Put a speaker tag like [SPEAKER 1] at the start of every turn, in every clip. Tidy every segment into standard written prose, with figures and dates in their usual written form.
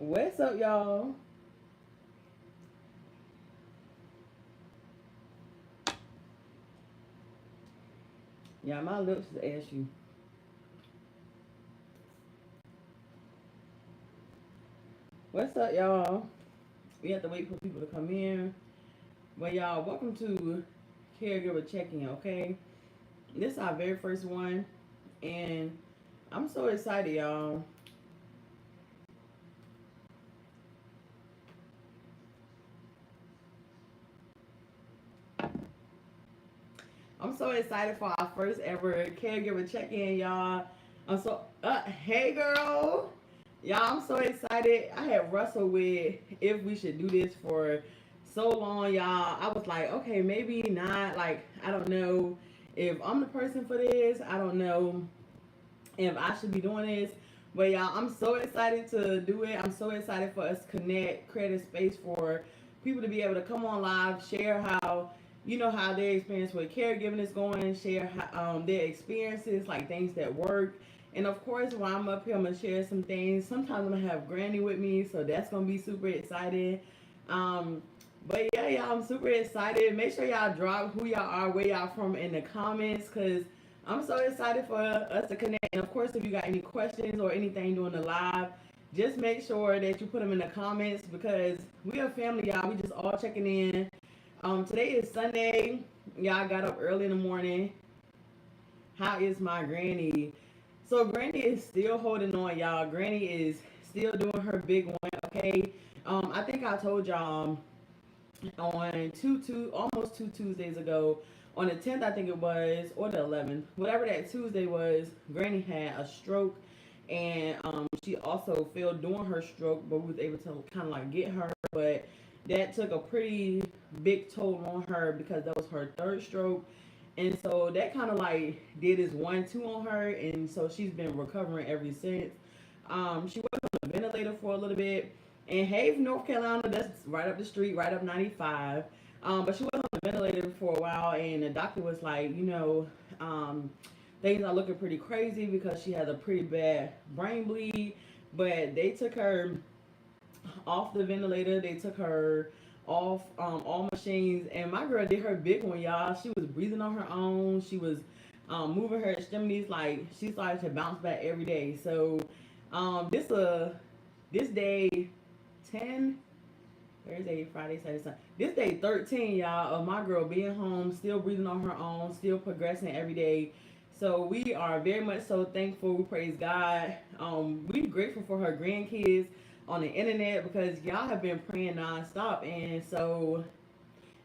[SPEAKER 1] What's up, y'all? Yeah, my lips is ashy. What's up, y'all? We have to wait for people to come in. But y'all, welcome to Caregiver Checking, okay? This is our very first one, and I'm so excited, y'all. I'm so excited for our first ever Caregiver Check-in, y'all. Hey, girl. Y'all, I'm so excited. I had wrestled with if we should do this for so long, y'all. I was like, okay, maybe not. Like, I don't know if I'm the person for this. I don't know if I should be doing this. But y'all, I'm so excited to do it. I'm so excited for us to connect, create a space for people to be able to come on live, share how how their experience with caregiving is going, share their experiences, like things that work. And of course, while I'm up here, I'm gonna share some things. Sometimes I'm gonna have Granny with me, so that's gonna be super exciting. Um, but yeah, y'all, I'm super excited. Make sure y'all drop who y'all are, where y'all from in the comments, cause I'm so excited for us to connect. And of course, if you got any questions or anything during the live, just make sure that you put them in the comments because we are family, y'all. We just all checking in. Today is Sunday. Y'all got up early in the morning. How is my granny? So Granny is still holding on, y'all. Granny is still doing her big one, okay? I think I told y'all on almost two Tuesdays ago. On the 10th, I think it was, or the 11th, whatever that Tuesday was, Granny had a stroke, and she also fell during her stroke, but we was able to kind of like get her, but that took a pretty big toll on her because that was her third stroke, and so that kind of like did this 1-2 on her, and so she's been recovering ever since. She was on a ventilator for a little bit, in Haven, North Carolina. That's right up the street, right up 95. But she was on the ventilator for a while, and the doctor was like, things are looking pretty crazy because she has a pretty bad brain bleed. But they took her off the ventilator. They took her off all machines, and my girl did her big one, y'all. She was breathing on her own. She was moving her extremities, like she started to bounce back every day. So this day 10, Thursday, Friday, Saturday, Sunday. This day 13, y'all, of my girl being home, still breathing on her own, still progressing every day. So we are very much so thankful. We praise God. We grateful for her grandkids on the internet because y'all have been praying nonstop. And so,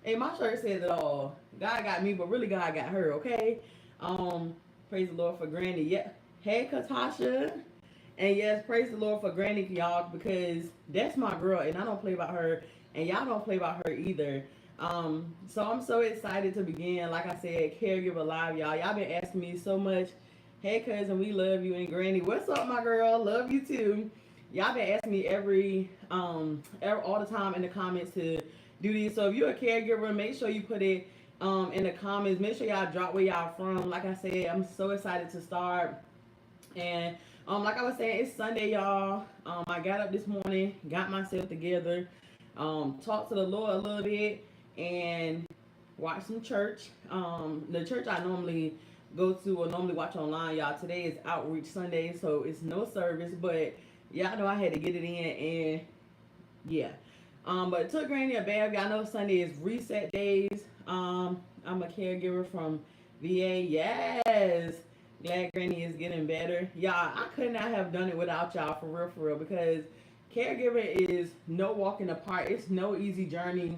[SPEAKER 1] hey, my shirt says it all. God got me, but really God got her, okay? Um, Praise the Lord for Granny. Yeah. Hey, Katasha. And yes, praise the Lord for Granny, y'all, because that's my girl, and I don't play about her, and y'all don't play about her either. So I'm so excited to begin. Like I said, Caregiver Live, y'all. Y'all been asking me so much. Hey, cousin, we love you, and Granny, what's up, my girl? Love you too. Y'all been asking me all the time in the comments to do these. So if you're a caregiver, make sure you put it in the comments. Make sure y'all drop where y'all from. Like I said, I'm so excited to start. And like I was saying, it's Sunday, y'all. I got up this morning, got myself together, talked to the Lord a little bit, and watched some church. The church I normally go to or normally watch online, y'all. Today is Outreach Sunday, so it's no service, but y'all know I had to get it in, and yeah. But it took Granny a bath. Y'all know Sunday is reset days. I'm a caregiver from VA. Yes. Glad Granny is getting better. Y'all, I could not have done it without y'all for real, because caregiving is no walk in the park. It's no easy journey.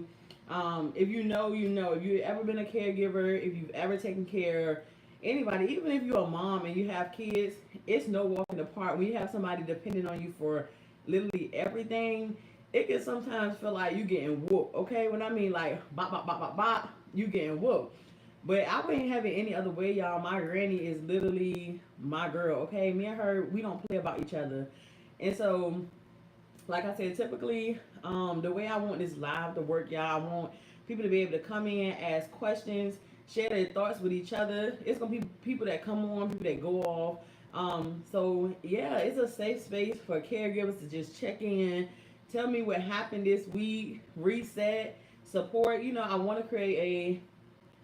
[SPEAKER 1] If you know, you know. If you've ever been a caregiver, if you've ever taken care of anybody, even if you're a mom and you have kids, it's no walk in the park. When you have somebody depending on you for literally everything, it can sometimes feel like you getting whooped. Okay, when I mean like bop bop bop bop bop, you getting whooped. But I wouldn't have it any other way, y'all. My granny is literally my girl. Okay, me and her, we don't play about each other. And so, like I said, typically, the way I want this live to work, y'all, I want people to be able to come in, ask questions, share their thoughts with each other. It's gonna be people that come on, people that go off. So yeah, it's a safe space for caregivers to just check in, tell me what happened this week, reset, support. I want to create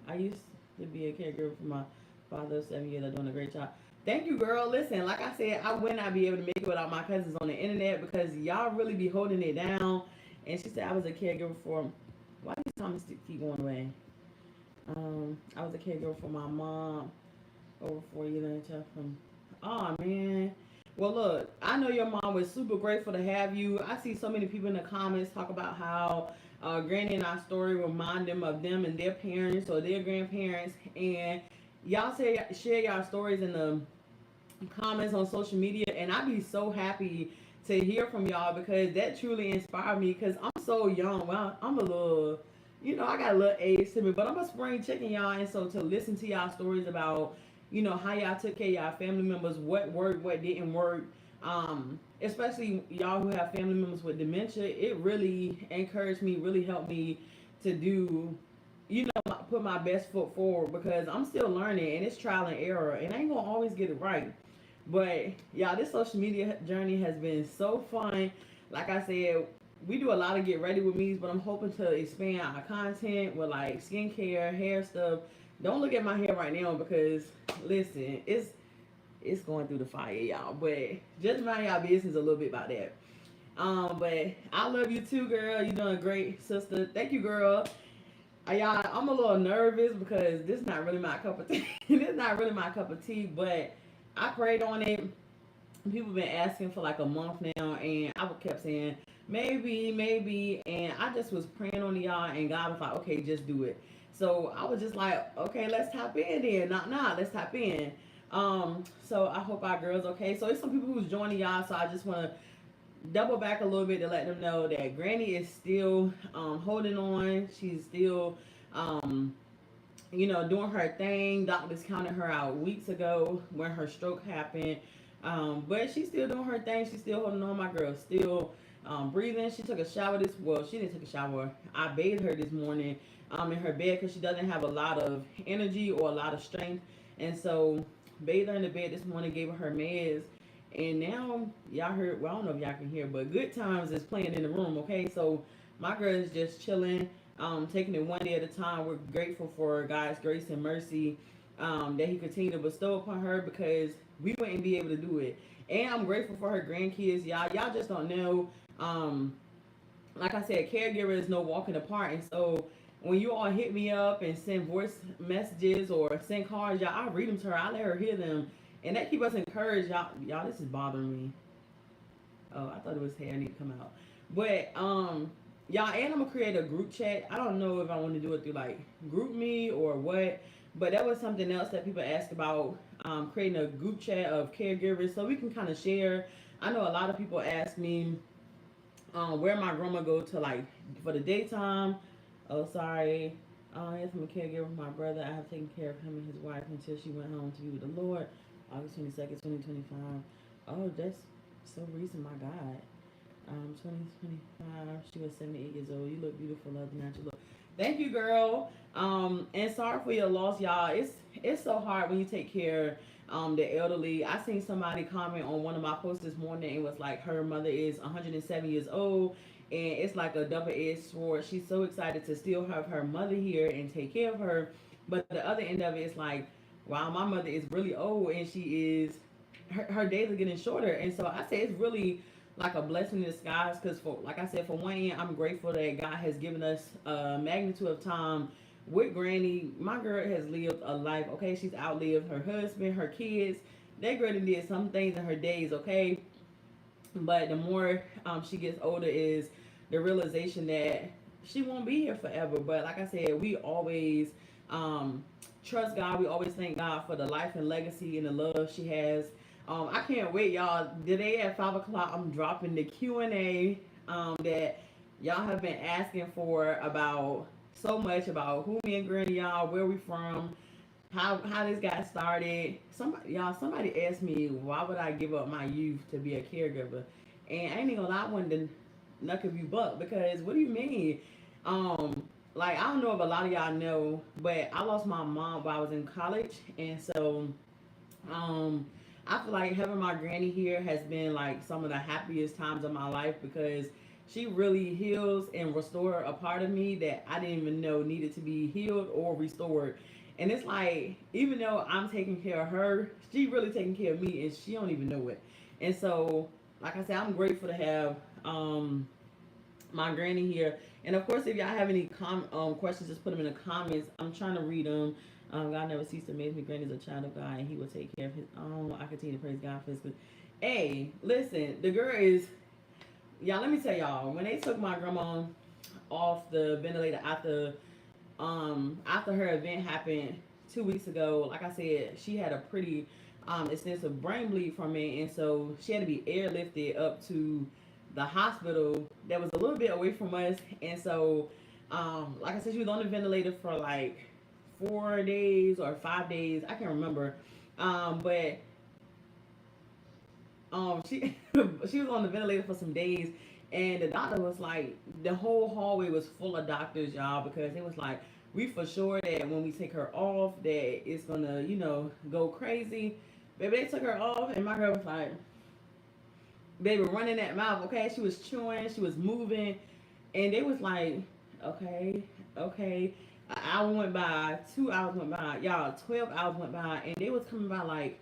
[SPEAKER 1] I used to be a caregiver for my father of 7 years. They're doing a great job. Thank you, girl. Listen, like I said, I would not be able to make it without my cousins on the internet because y'all really be holding it down. And she said I was a caregiver for. Why these comments keep going away? I was a caregiver for my mom over 4 years and a half from. Oh man. Well, look, I know your mom was super grateful to have you. I see so many people in the comments talk about how Granny and our story remind them of them and their parents or their grandparents. And y'all share y'all stories in the comments on social media. And I'd be so happy to hear from y'all because that truly inspired me because I'm so young. Well, I'm a little, I got a little age to me, but I'm a spring chicken, y'all. And so to listen to y'all stories about how y'all took care of y'all family members, what worked, what didn't work. Especially y'all who have family members with dementia, it really encouraged me, really helped me to do, put my best foot forward because I'm still learning and it's trial and error and I ain't gonna always get it right. But y'all, this social media journey has been so fun. Like I said, we do a lot of get ready with me's, but I'm hoping to expand our content with like skincare, hair stuff. Don't look at my hair right now because listen, it's going through the fire, y'all. But just mind y'all business a little bit about that. But I love you too, girl. You're doing great, sister. Thank you, girl. Y'all, I'm a little nervous because this is not really my cup of tea. This is not really my cup of tea, but I prayed on it. People been asking for like a month now, and I kept saying maybe, and I just was praying on y'all, and God was like, okay, just do it. So I was just like, okay, let's tap in then. Nah, let's tap in. So I hope our girls okay. So it's some people who's joining y'all, so I just want to double back a little bit to let them know that Granny is still holding on. She's still doing her thing. Doctors counted her out weeks ago when her stroke happened. But she's still doing her thing. She's still holding on. My girl still breathing. She took a shower she didn't take a shower. I bathed her this morning in her bed because she doesn't have a lot of energy or a lot of strength. And so bathed her in the bed this morning, gave her meds. And now y'all heard, well, I don't know if y'all can hear, but Good Times is playing in the room, okay? So my girl is just chilling, taking it one day at a time. We're grateful for God's grace and mercy that he continued to bestow upon her because we wouldn't be able to do it. And I'm grateful for her grandkids, y'all. Y'all just don't know. Like I said, caregiver is no walking apart. And so when you all hit me up and send voice messages or send cards, y'all, I read them to her. I let her hear them. And that keep us encouraged. Y'all, this is bothering me. Oh, I thought it was hair. I need to come out. But, y'all, and I'm going to create a group chat. I don't know if I want to do it through, like, Group Me or what. But that was something else that people asked about, creating a group chat of caregivers so we can kind of share. I know a lot of people ask me where my grandma go to, like, for the daytime. Oh, sorry. Yes, I'm a caregiver for my brother. I have taken care of him and his wife until she went home to be with the Lord. August 22nd, 2025. Oh, that's so recent, my God. 2025. She was 78 years old. You look beautiful, love the natural look. Thank you, girl. And sorry for your loss, y'all. It's so hard when you take care the elderly. I seen somebody comment on one of my posts this morning. It was like her mother is 107 years old. And it's like a double-edged sword. She's so excited to still have her mother here and take care of her. But the other end of it is like, wow, my mother is really old and she is, her days are getting shorter. And so I say it's really like a blessing in disguise because, for like I said, for one end, I'm grateful that God has given us a magnitude of time with Granny. My girl has lived a life, okay? She's outlived her husband, her kids. That girl did some things in her days, okay? But the more she gets older is the realization that she won't be here forever. But like I said, we always trust God. We always thank God for the life and legacy and the love she has. I can't wait, y'all. Today at 5 o'clock, I'm dropping the Q&A that y'all have been asking for about so much about who me and Granny y'all, where we from, how this got started. Somebody asked me why would I give up my youth to be a caregiver, and I ain't even gonna lie, I wanted to knuckle you buck because what do you mean? Like I don't know if a lot of y'all know, but I lost my mom while I was in college, and so I feel like having my granny here has been like some of the happiest times of my life because she really heals and restores a part of me that I didn't even know needed to be healed or restored. And it's like, even though I'm taking care of her, she really taking care of me and she don't even know it. And so, like I said, I'm grateful to have my granny here. And of course, if y'all have any questions, just put them in the comments. I'm trying to read them. God never ceased to amaze me. Granny is a child of God, and He will take care of His own. I continue to praise God for His good. Hey, listen, the girl is, y'all. Let me tell y'all. When they took my grandma off the ventilator after her event happened 2 weeks ago, like I said, she had a pretty extensive brain bleed from it, and so she had to be airlifted up to the hospital that was a little bit away from us. And so, like I said, she was on the ventilator for like 4 days or 5 days. I can't remember. But she she was on the ventilator for some days, and the doctor was like, the whole hallway was full of doctors, y'all, because it was like, we for sure that when we take her off, that it's gonna, go crazy. Baby, they took her off, and my girl was like, they were running that mouth, okay? She was chewing, she was moving, and they was like, okay, okay. An hour went by, 2 hours went by, y'all, 12 hours went by, and they was coming by like,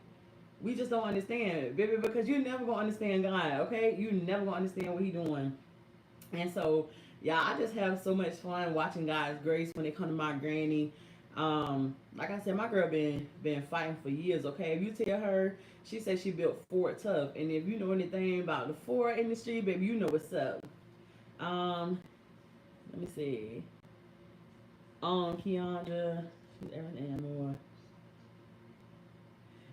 [SPEAKER 1] we just don't understand, baby, because you're never gonna understand God, okay? You never gonna understand what He doing. And so, yeah, I just have so much fun watching God's grace when it comes to my granny. Like I said, my girl been fighting for years. Okay, if you tell her, she said she built Ford Tough, and if you know anything about the Ford industry, baby, you know what's up. Um, Let me see. Keandra, she's everything and more.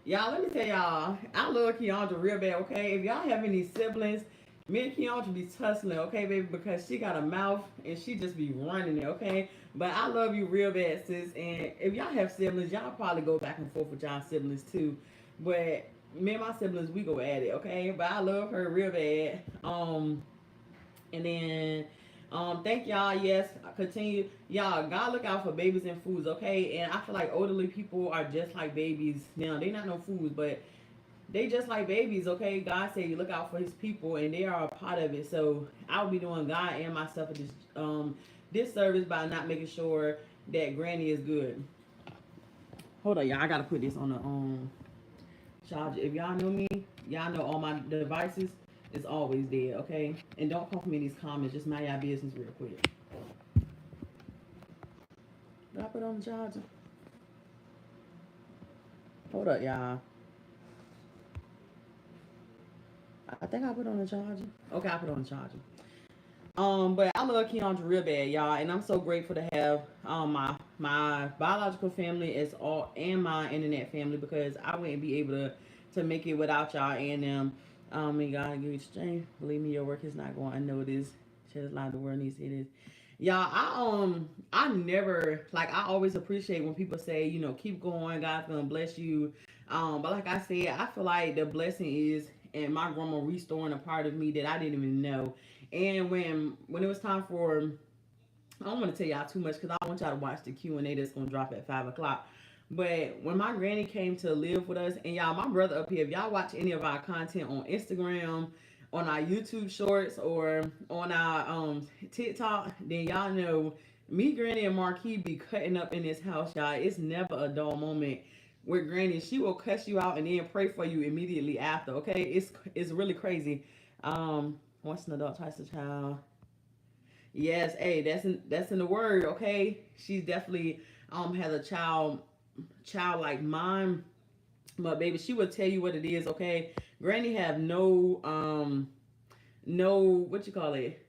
[SPEAKER 1] Y'all, let me tell y'all, I love Keandra real bad, okay? If y'all have any siblings, me and Keandra be tussling, okay, baby, because she got a mouth and she just be running it, okay? But I love you real bad, sis. And if y'all have siblings, y'all probably go back and forth with y'all siblings too. But me and my siblings, we go at it, okay? But I love her real bad. And then thank y'all. Yes, I continue. Y'all, God look out for babies and foods, okay? And I feel like elderly people are just like babies. Now, they not no foods, but they just like babies, okay? God said you look out for His people, and they are a part of it. So I'll be doing God and myself this service by not making sure that Granny is good. Hold on, y'all. I gotta put this on the charger. If y'all know me, y'all know all my devices is always dead, okay? And don't come for me in these comments. Just mind your business real quick. Did I put on the charger? Hold up, y'all. I think I put on the charger. Okay, I put on the charger. But I love Keandra real bad, y'all, and I'm so grateful to have my biological family as all and my internet family because I wouldn't be able to make it without y'all and them. And God give you strength. Believe me, your work is not going unnoticed. Just like the world needs it is. Y'all, I never like I always appreciate when people say, keep going, God's gonna bless you. But like I said, I feel like the blessing is and my grandma restoring a part of me that I didn't even know. And when it was time for, I don't want to tell y'all too much because I want y'all to watch the Q&A that's gonna drop at 5 o'clock. But when my granny came to live with us, and y'all, my brother up here, if y'all watch any of our content on Instagram, on our YouTube shorts, or on our TikTok, then y'all know me, Granny, and Marquee be cutting up in this house, y'all. It's never a dull moment with Granny. She will cuss you out and then pray for you immediately after. Okay, it's really crazy. Once an adult, twice a child. Yes, hey, that's in the word. Okay, she's definitely has a childlike mind, but baby, she will tell you what it is. Okay, Granny have no what you call it,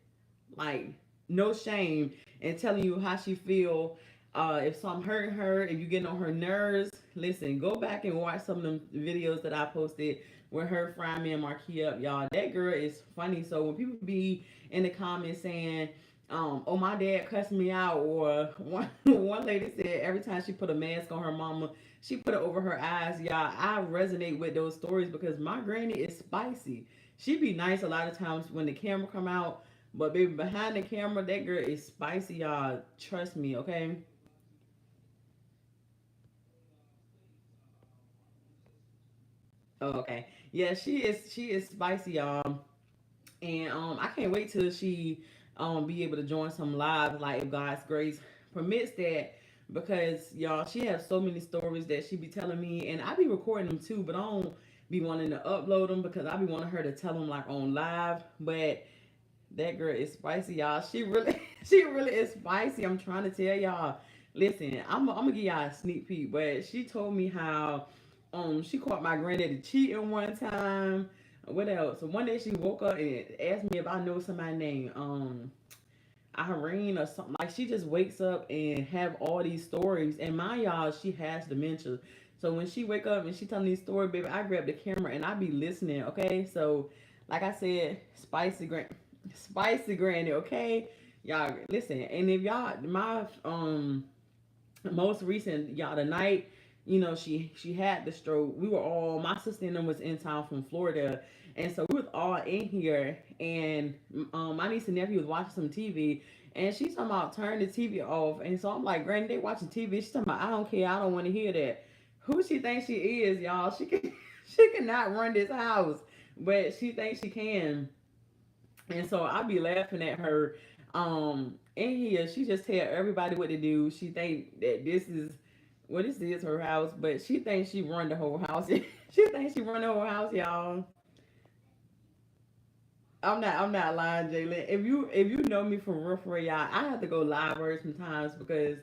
[SPEAKER 1] like no shame in telling you how she feel. If something hurting her, if you getting on her nerves, listen, go back and watch some of them videos that I posted with her frying me and Marquee up, y'all. That girl is funny. So when people be in the comments saying, oh, my dad cussed me out, or one lady said every time she put a mask on her mama, she put it over her eyes. Y'all, I resonate with those stories because my granny is spicy. She be nice a lot of times when the camera come out, but baby, behind the camera, that girl is spicy, y'all. Trust me, okay? Oh, okay. Yeah, she is spicy, y'all. And I can't wait till she be able to join some live, like if God's grace permits that, because y'all, she has so many stories that she be telling me, and I be recording them too, but I don't be wanting to upload them because I be wanting her to tell them like on live. But that girl is spicy, y'all. She really she really is spicy. I'm trying to tell y'all. Listen, I'm gonna give y'all a sneak peek, but she told me how she caught my granddaddy cheating one time. What else? So one day she woke up and asked me if I know somebody named Irene or something. Like she just wakes up and have all these stories. And my y'all, she has dementia. So when she wake up and she telling these stories, baby, I grab the camera and I be listening. Okay, so like I said, spicy granny. Okay, y'all listen. And if y'all my most recent y'all the night, she had the stroke, we were all, my sister and them was in town from Florida, and so we was all in here, and my niece and nephew was watching some TV, and she's talking about turn the TV off, and so I'm like, granny, they watching TV. She's talking about, I don't care, I don't want to hear that. Who she thinks she is, y'all? She can she cannot run this house, but she thinks she can. And so I be laughing at her. In here, she just tell everybody what to do. She think that this is her house, but she thinks she run the whole house. She thinks she run the whole house, y'all. I'm not lying, Jalen. If you know me from real for y'all, I have to go live her sometimes because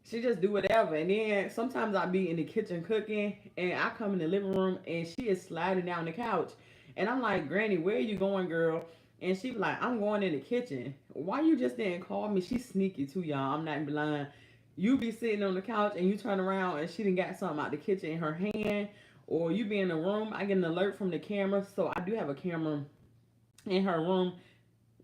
[SPEAKER 1] she just do whatever. And then sometimes I be in the kitchen cooking, and I come in the living room, and she is sliding down the couch, and I'm like, Granny, where are you going, girl? And she be like, I'm going in the kitchen. Why you just didn't call me? She's sneaky too, y'all. I'm not even lying. You be sitting on the couch and you turn around and she done got something out the kitchen in her hand, or you be in the room. I get an alert from the camera, so I do have a camera in her room.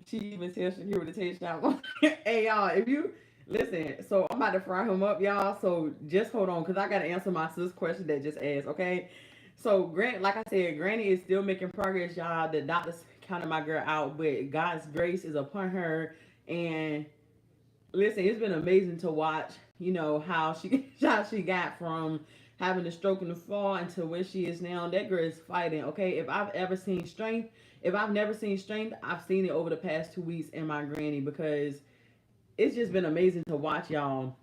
[SPEAKER 1] She even tells security to take shot. Hey y'all, if you listen, so I'm about to fry him up, y'all. So just hold on, cause I gotta answer my sis question that just asked. Okay, so Grant, like I said, Granny is still making progress, y'all. The doctors counted my girl out, but God's grace is upon her. And listen, it's been amazing to watch. How she how she got from having a stroke in the fall into where she is now. That girl is fighting. Okay, if I've never seen strength, I've seen it over the past 2 weeks in my granny, because it's just been amazing to watch, y'all.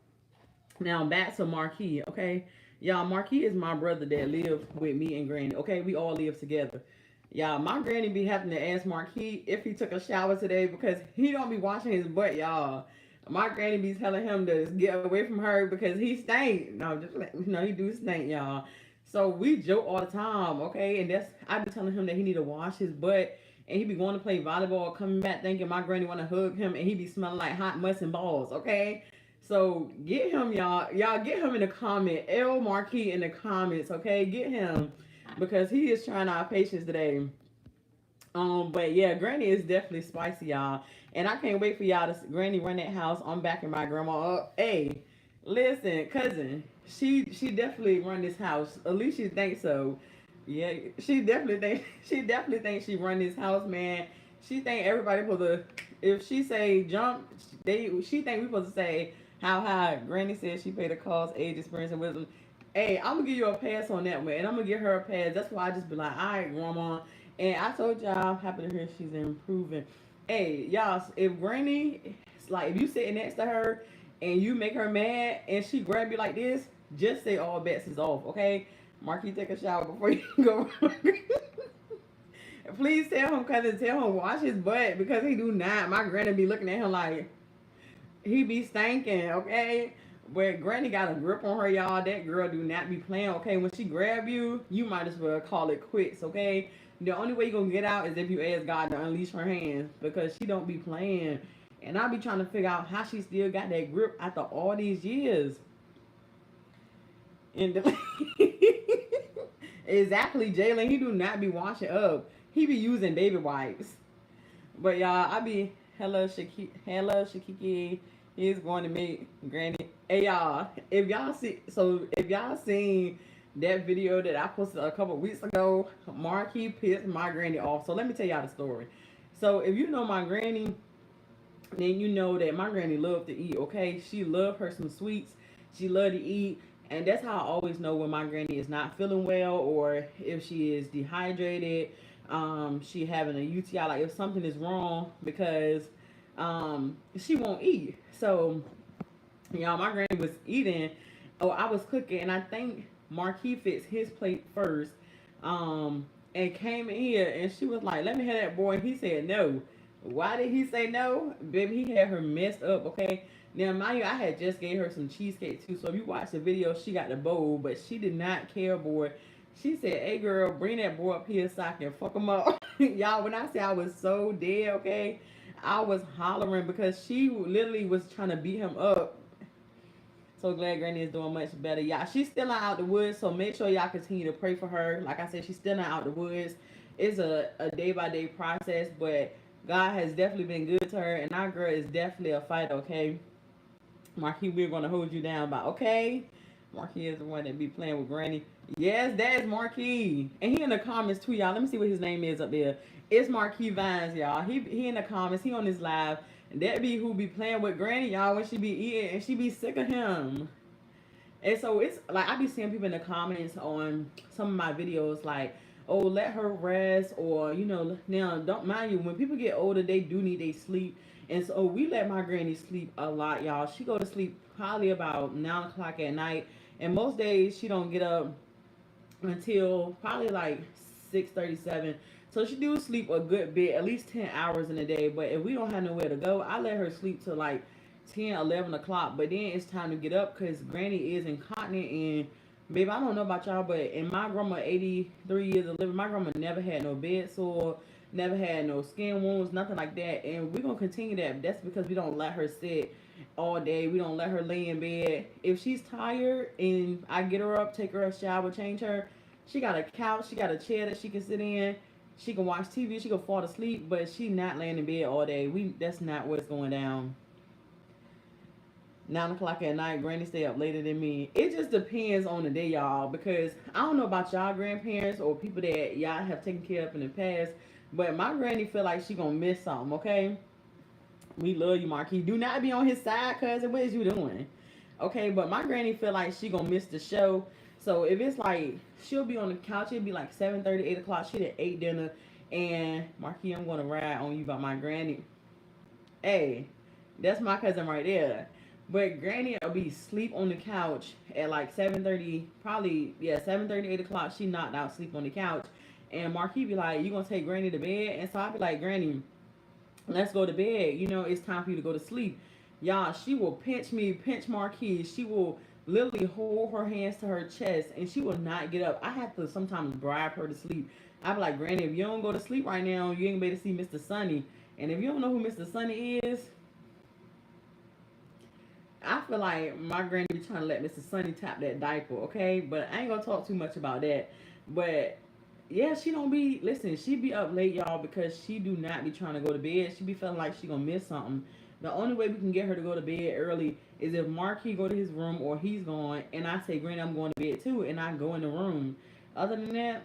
[SPEAKER 1] Now back to Marquee. Okay, y'all, Marquee is my brother that live with me and granny. Okay, we all live together. Y'all, my granny be having to ask Marquis if he took a shower today because he don't be washing his butt, y'all. My granny be telling him to get away from her because he stink. No, just he do stink, y'all. So we joke all the time, okay? And that's I be telling him that he need to wash his butt, and he be going to play volleyball, coming back thinking my granny want to hug him, and he be smelling like hot must and balls, okay? So get him, y'all. Y'all get him in the comment. L Marquis in the comments, okay? Get him because he is trying our patience today. But yeah, Granny is definitely spicy, y'all. And I can't wait for y'all to Granny run that house. I'm backing my grandma up. Hey, listen, cousin, she definitely run this house. At least she thinks so. Yeah, she definitely thinks she run this house, man. She think everybody supposed to, if she say jump, she think we supposed to say how high. Granny says she paid the cost, age, experience, and wisdom. Hey, I'm gonna give you a pass on that one, and I'm gonna give her a pass. That's why I just be like, all right, grandma. And I told y'all, I'm happy to hear she's improving. Hey, y'all, if Granny, like, if you sitting next to her and you make her mad and she grab you like this, just say all bets is off, okay? Marky, take a shower before you go. Please tell him, cousin, tell him wash his butt because he do not. My granny be looking at him like he be stinking, okay? But Granny got a grip on her, y'all. That girl do not be playing, okay? When she grab you, you might as well call it quits, okay? The only way you gonna get out is if you ask God to unleash her hands because she don't be playing. And I be trying to figure out how she still got that grip after all these years. And exactly, Jalen, he do not be washing up. He be using baby wipes. But y'all, I be hello Shakiki. He's going to meet Granny. Hey y'all, if y'all seen that video that I posted a couple weeks ago, Marquis pissed my granny off. So let me tell y'all the story. So if you know my granny, then you know that my granny loved to eat. Okay, she loved her some sweets. She loved to eat, And that's how I always know when my granny is not feeling well, or if she is dehydrated, she having a UTI, like if something is wrong, because she won't eat. So, y'all, my granny was eating. Oh, I was cooking, and I think Marquee fixed his plate first, and came in here, and she was like, "Let me have that boy." And he said no. Why did he say no? Baby, he had her messed up, okay? Now, mind you, I had just gave her some cheesecake too. So if you watch the video, she got the bowl, but she did not care, boy. She said, "Hey, girl, bring that boy up here so I can fuck him up." Y'all, when I say I was so dead, okay, I was hollering because she literally was trying to beat him up. So glad Granny is doing much better. Y'all, she's still not out the woods, so make sure y'all continue to pray for her. Like I said, she's still not out the woods. It's a day-by-day process, but God has definitely been good to her, and our girl is definitely a fighter, okay? Marquis, we're going to hold you down by, okay? Marquis is the one that be playing with Granny. Yes, that is Marquis. And he in the comments too, y'all. Let me see what his name is up there. It's Marquis Vines, y'all. He in the comments. He on his live. And that be who be playing with Granny, y'all, when she be eating, and she be sick of him. And so it's like I be seeing people in the comments on some of my videos like, "Oh, let her rest," or now don't mind you, when people get older, they do need their sleep. And so we let my granny sleep a lot, y'all. She go to sleep probably about 9 o'clock at night, and most days she don't get up until probably like 6:37. So she do sleep a good bit, at least 10 hours in a day. But if we don't have nowhere to go, I let her sleep till like 10, 11 o'clock. But then it's time to get up because Granny is incontinent. And babe, I don't know about y'all, but in my grandma 83 years of living, my grandma never had no bed sore, never had no skin wounds, nothing like that. And we're gonna continue that. That's because we don't let her sit all day. We don't let her lay in bed. If she's tired and I get her up, take her a shower, change her, she got a couch, she got a chair that she can sit in. She can watch TV, she can fall asleep, but she not laying in bed all day. That's not what's going down. 9 o'clock at night, Granny stay up later than me. It just depends on the day, y'all, because I don't know about y'all grandparents or people that y'all have taken care of in the past, but my granny feel like she gonna miss something, okay? We love you, Marquis. Do not be on his side, cousin. What is you doing? Okay, but my granny feel like she gonna miss the show. So if it's like she'll be on the couch, it'll be like 7:30, 8 o'clock. She'd have ate dinner, and Marquis, I'm gonna ride on you about my granny. Hey, that's my cousin right there. But Granny will be sleep on the couch at like 7:30, probably, yeah, 7:30, 8 o'clock. She knocked out sleep on the couch. And Marquis be like, "You gonna take Granny to bed?" And so I be like, "Granny, let's go to bed. It's time for you to go to sleep." Y'all, she will pinch me, pinch Marquis. She will literally hold her hands to her chest, and she will not get up. I have to sometimes bribe her to sleep. I be like, "Granny, if you don't go to sleep right now, you ain't gonna be able to see Mr. Sonny. And if you don't know who Mr. Sonny is, I feel like my granny be trying to let Mr. Sonny tap that diaper, okay? But I ain't gonna talk too much about that. But yeah, she don't be listen. She be up late, y'all, because she do not be trying to go to bed. She be feeling like she gonna miss something. The only way we can get her to go to bed early is if Marquis go to his room or he's going, and I say, "Granny, I'm going to bed too," and I go in the room. Other than that,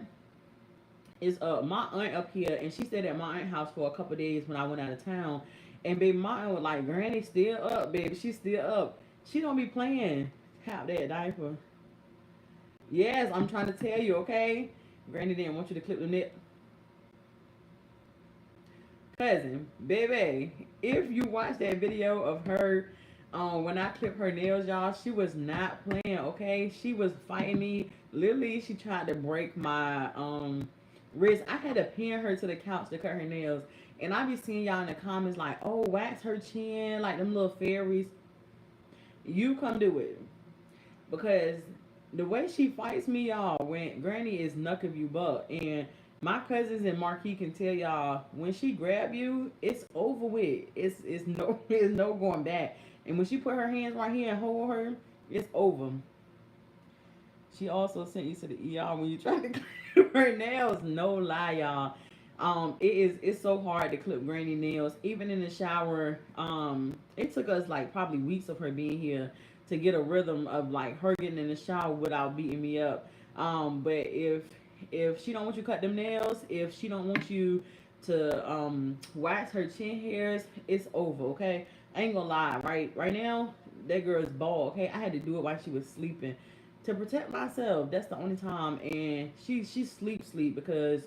[SPEAKER 1] it's my aunt up here, and she stayed at my aunt's house for a couple of days when I went out of town. And baby, my aunt was like, "Granny still up, baby. She's still up. She don't be playing. Tap that diaper." Yes, I'm trying to tell you, okay? Granny didn't want you to clip the nip. Cousin, baby, if you watch that video of her when I clipped her nails, y'all, she was not playing, okay? She was fighting me. Literally, she tried to break my wrist. I had to pin her to the couch to cut her nails. And I be seeing y'all in the comments like, "Oh, wax her chin, like them little fairies." You come do it. Because the way she fights me, y'all, when Granny is knuck of you buck. And my cousins and Marquis can tell y'all, when she grab you, it's over with. It's no it's no going back. And when she put her hands right here and hold her, it's over. She also sent you to the ER when you tried to clip her nails. No lie, y'all. It's so hard to clip Granny nails. Even in the shower, it took us like probably weeks of her being here to get a rhythm of like her getting in the shower without beating me up. But if she don't want you to cut them nails, if she don't want you to wax her chin hairs, it's over, okay? I ain't gonna lie, right now, that girl is bald, okay? I had to do it while she was sleeping. to protect myself. That's the only time. And she sleep because,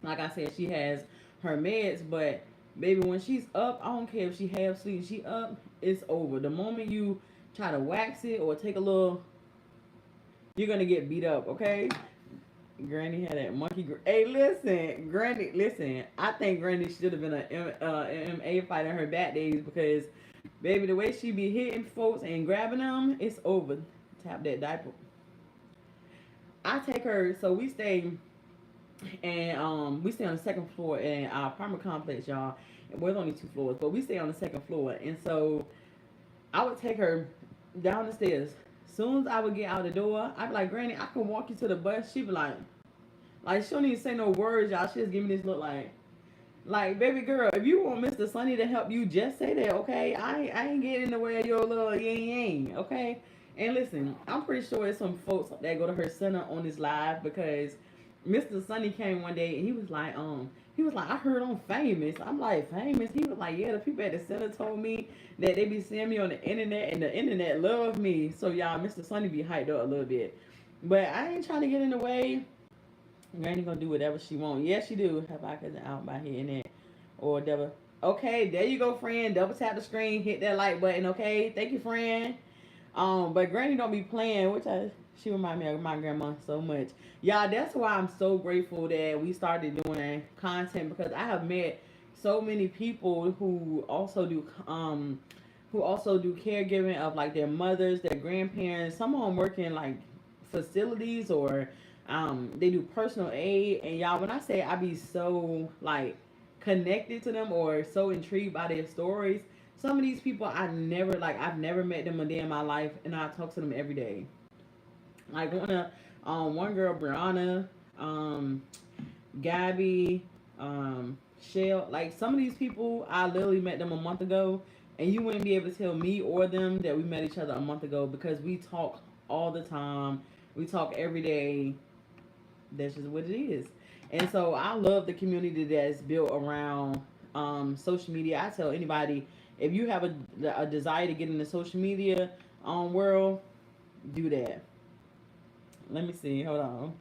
[SPEAKER 1] like I said, she has her meds. But baby, when she's up, I don't care if she half sleep. She up, it's over. The moment you try to wax it or take a little, you're gonna get beat up. Okay. Granny had that monkey. Hey, listen, Granny. Listen, I think Granny should have been a MMA fighter in her back days because, baby, the way she be hitting folks and grabbing them, it's over. Tap that diaper. I take her. So we stay, and we stay on the second floor in our apartment complex, y'all. And there's only 2 floors, but we stay on the second floor, and so I would take her down the stairs. Soon as I would get out the door, I'd be like, Granny, I can walk you to the bus. She'd be like she don't even say no words, y'all. She just give me this look like, baby girl, if you want Mr. Sonny to help you, just say that, okay? I ain't getting in the way of your little yang, okay? And listen, I'm pretty sure there's some folks that go to her center on this live because Mr. Sonny came one day and he was like, I heard I'm famous. I'm like, famous? He was like, yeah, the people at the center told me that they be seeing me on the internet and the internet love me. So y'all, Mr. Sonny be hyped up a little bit. But I ain't trying to get in the way. Granny gonna do whatever she want. Yes, she do. Have I cousin out by hitting it or double? Okay, there you go, friend. Double tap the screen, hit that like button. Okay, thank you, friend. But Granny don't be playing, she remind me of my grandma so much. Y'all, that's why I'm so grateful that we started doing content because I have met so many people who also do caregiving of like their mothers, their grandparents. Some of them work in like facilities or they do personal aid. And y'all, when I say I be so like connected to them or so intrigued by their stories, some of these people I've never met them a day in my life, and I talk to them every day. Like one girl, Brianna, Gabby, Shell. Like some of these people, I literally met them a month ago, and you wouldn't be able to tell me or them that we met each other a month ago because we talk all the time. We talk every day. That's just what it is. And so I love the community that's built around social media. I tell anybody, if you have a desire to get in the social media world, do that. Let me see. Hold on.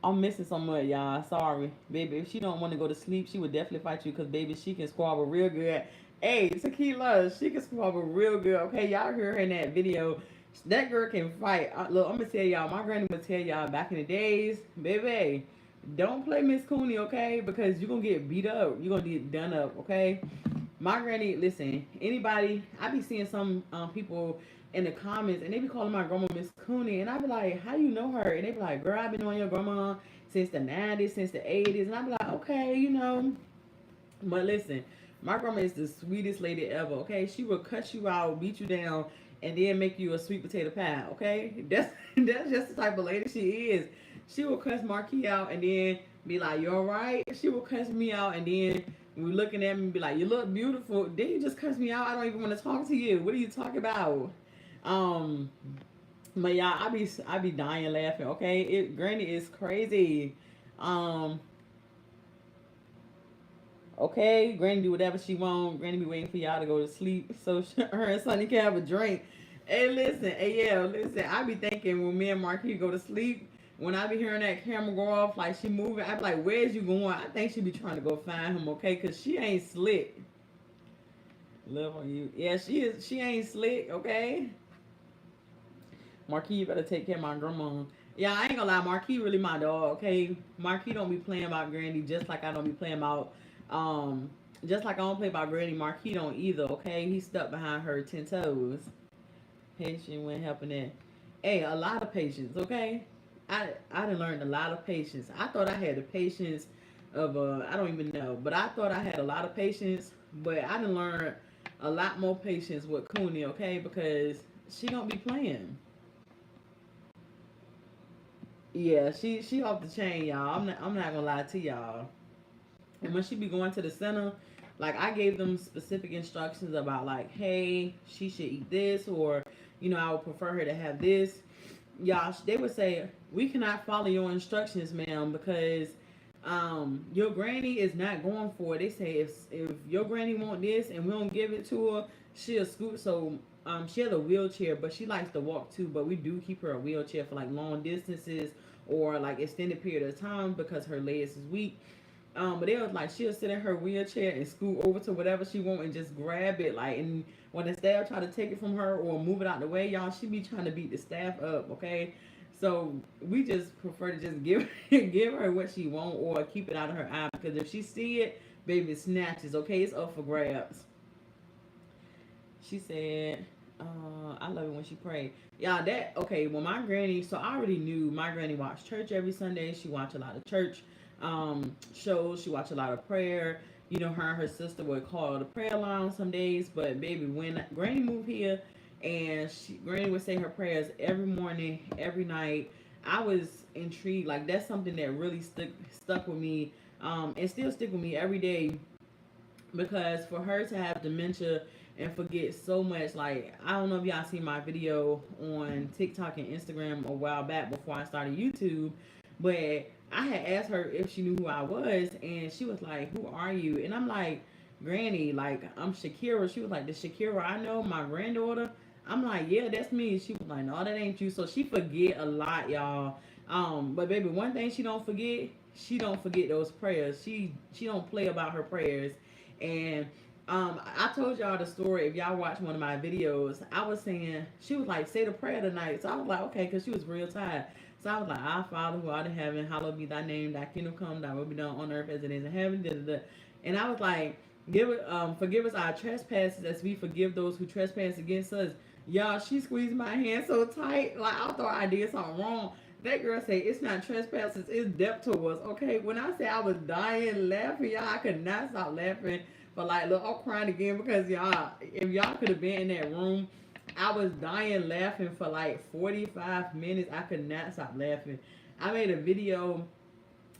[SPEAKER 1] I'm missing some mud, y'all. Sorry. Baby, if she don't want to go to sleep, she would definitely fight you because, baby, she can squabble real good. Hey, Tequila, she can squabble real good. Okay, y'all heard her in that video. That girl can fight. Look, I'm going to tell y'all. My granny would tell y'all back in the days, baby, don't play Miss Cooney, okay? Because you're going to get beat up. You're going to get done up, okay? My granny, listen, anybody, I be seeing some people in the comments, and they be calling my grandma Miss Cooney, and I be like, how you know her? And they be like, girl, I've been knowing your grandma since the 90s, since the 80s, and I be like, okay, you know. But listen, my grandma is the sweetest lady ever, okay? She will cut you out, beat you down, and then make you a sweet potato pie, okay? That's just the type of lady she is. She will cuss Marquee out and then be like, you alright? She will cuss me out and then we looking at me and be like, you look beautiful. Then you just cuss me out. I don't even want to talk to you. What are you talking about? But yeah, I be dying laughing. Okay, Granny is crazy. Okay, Granny do whatever she want. Granny be waiting for y'all to go to sleep so her and Sonny can have a drink. Hey, listen. Hey, yeah, listen. I be thinking when me and Marquis go to sleep, when I be hearing that camera go off, like she moving, I be like, where's you going? I think she be trying to go find him, okay? Because she ain't slick. Love on you. Yeah, she is. She ain't slick, okay? Marquis, you better take care of my grandma. Yeah, I ain't gonna lie. Marquis really my dog, okay? Marquis don't be playing about Granny just like I don't be playing about, just like I don't play about Granny. Marquis don't either, okay? He stuck behind her 10 toes. Patient when helping that. Hey, a lot of patience, okay? I done learned a lot of patience. I thought I had the patience of I don't even know, but I thought I had a lot of patience, but I done learned a lot more patience with Cooney, okay? Because she don't be playing. Yeah, she off the chain, y'all. I'm not gonna lie to y'all. And when she be going to the center, like I gave them specific instructions about like, hey, she should eat this, or I would prefer her to have this. Y'all, they would say we cannot follow your instructions, ma'am, because your granny is not going for it. They say if your granny want this and we don't give it to her, she'll scoot. So she has a wheelchair, but she likes to walk too. But we do keep her a wheelchair for like long distances or like extended period of time because her legs is weak. But they was like she'll sit in her wheelchair and scoot over to whatever she want and just grab it. Like, and when the staff try to take it from her or move it out the way, y'all, she be trying to beat the staff up. Okay, so we just prefer to just give give her what she want or keep it out of her eye because if she see it, baby, it snatches. Okay, it's up for grabs. She said, I love it when she prayed. Yeah, that okay. Well, my granny. So I already knew my granny watched church every Sunday. She watched a lot of church shows. She watched a lot of prayer. You know, her and her sister would call the prayer line some days. But baby, when Granny moved here, and Granny would say her prayers every morning, every night. I was intrigued. Like that's something that really stuck with me, and still stick with me every day because for her to have dementia and forget so much, like I don't know if y'all seen my video on TikTok and Instagram a while back before I started YouTube, but I had asked her if she knew who I was, and she was like, "Who are you?" And I'm like, "Granny, like I'm Shakira." She was like, "The Shakira I know, my granddaughter." I'm like, "Yeah, that's me." She was like, "No, that ain't you." So she forget a lot, y'all. But baby, one thing she don't forget those prayers. She don't play about her prayers, and I told y'all the story. If y'all watch one of my videos, I was saying she was like, "Say the prayer tonight." So I was like, "Okay," because she was real tired. So I was like, "Our Father who art in heaven, hallowed be thy name. Thy kingdom come. Thy will be done on earth as it is in heaven." Da, da, da. And I was like, forgive us our trespasses as we forgive those who trespass against us." Y'all, she squeezed my hand so tight, like I thought I did something wrong. That girl said, "It's not trespasses, it's debt to us." Okay, when I say I was dying laughing, y'all, I could not stop laughing. But like, look, I'm crying again because y'all, if y'all could have been in that room, I was dying laughing for like 45 minutes. I could not stop laughing. I made a video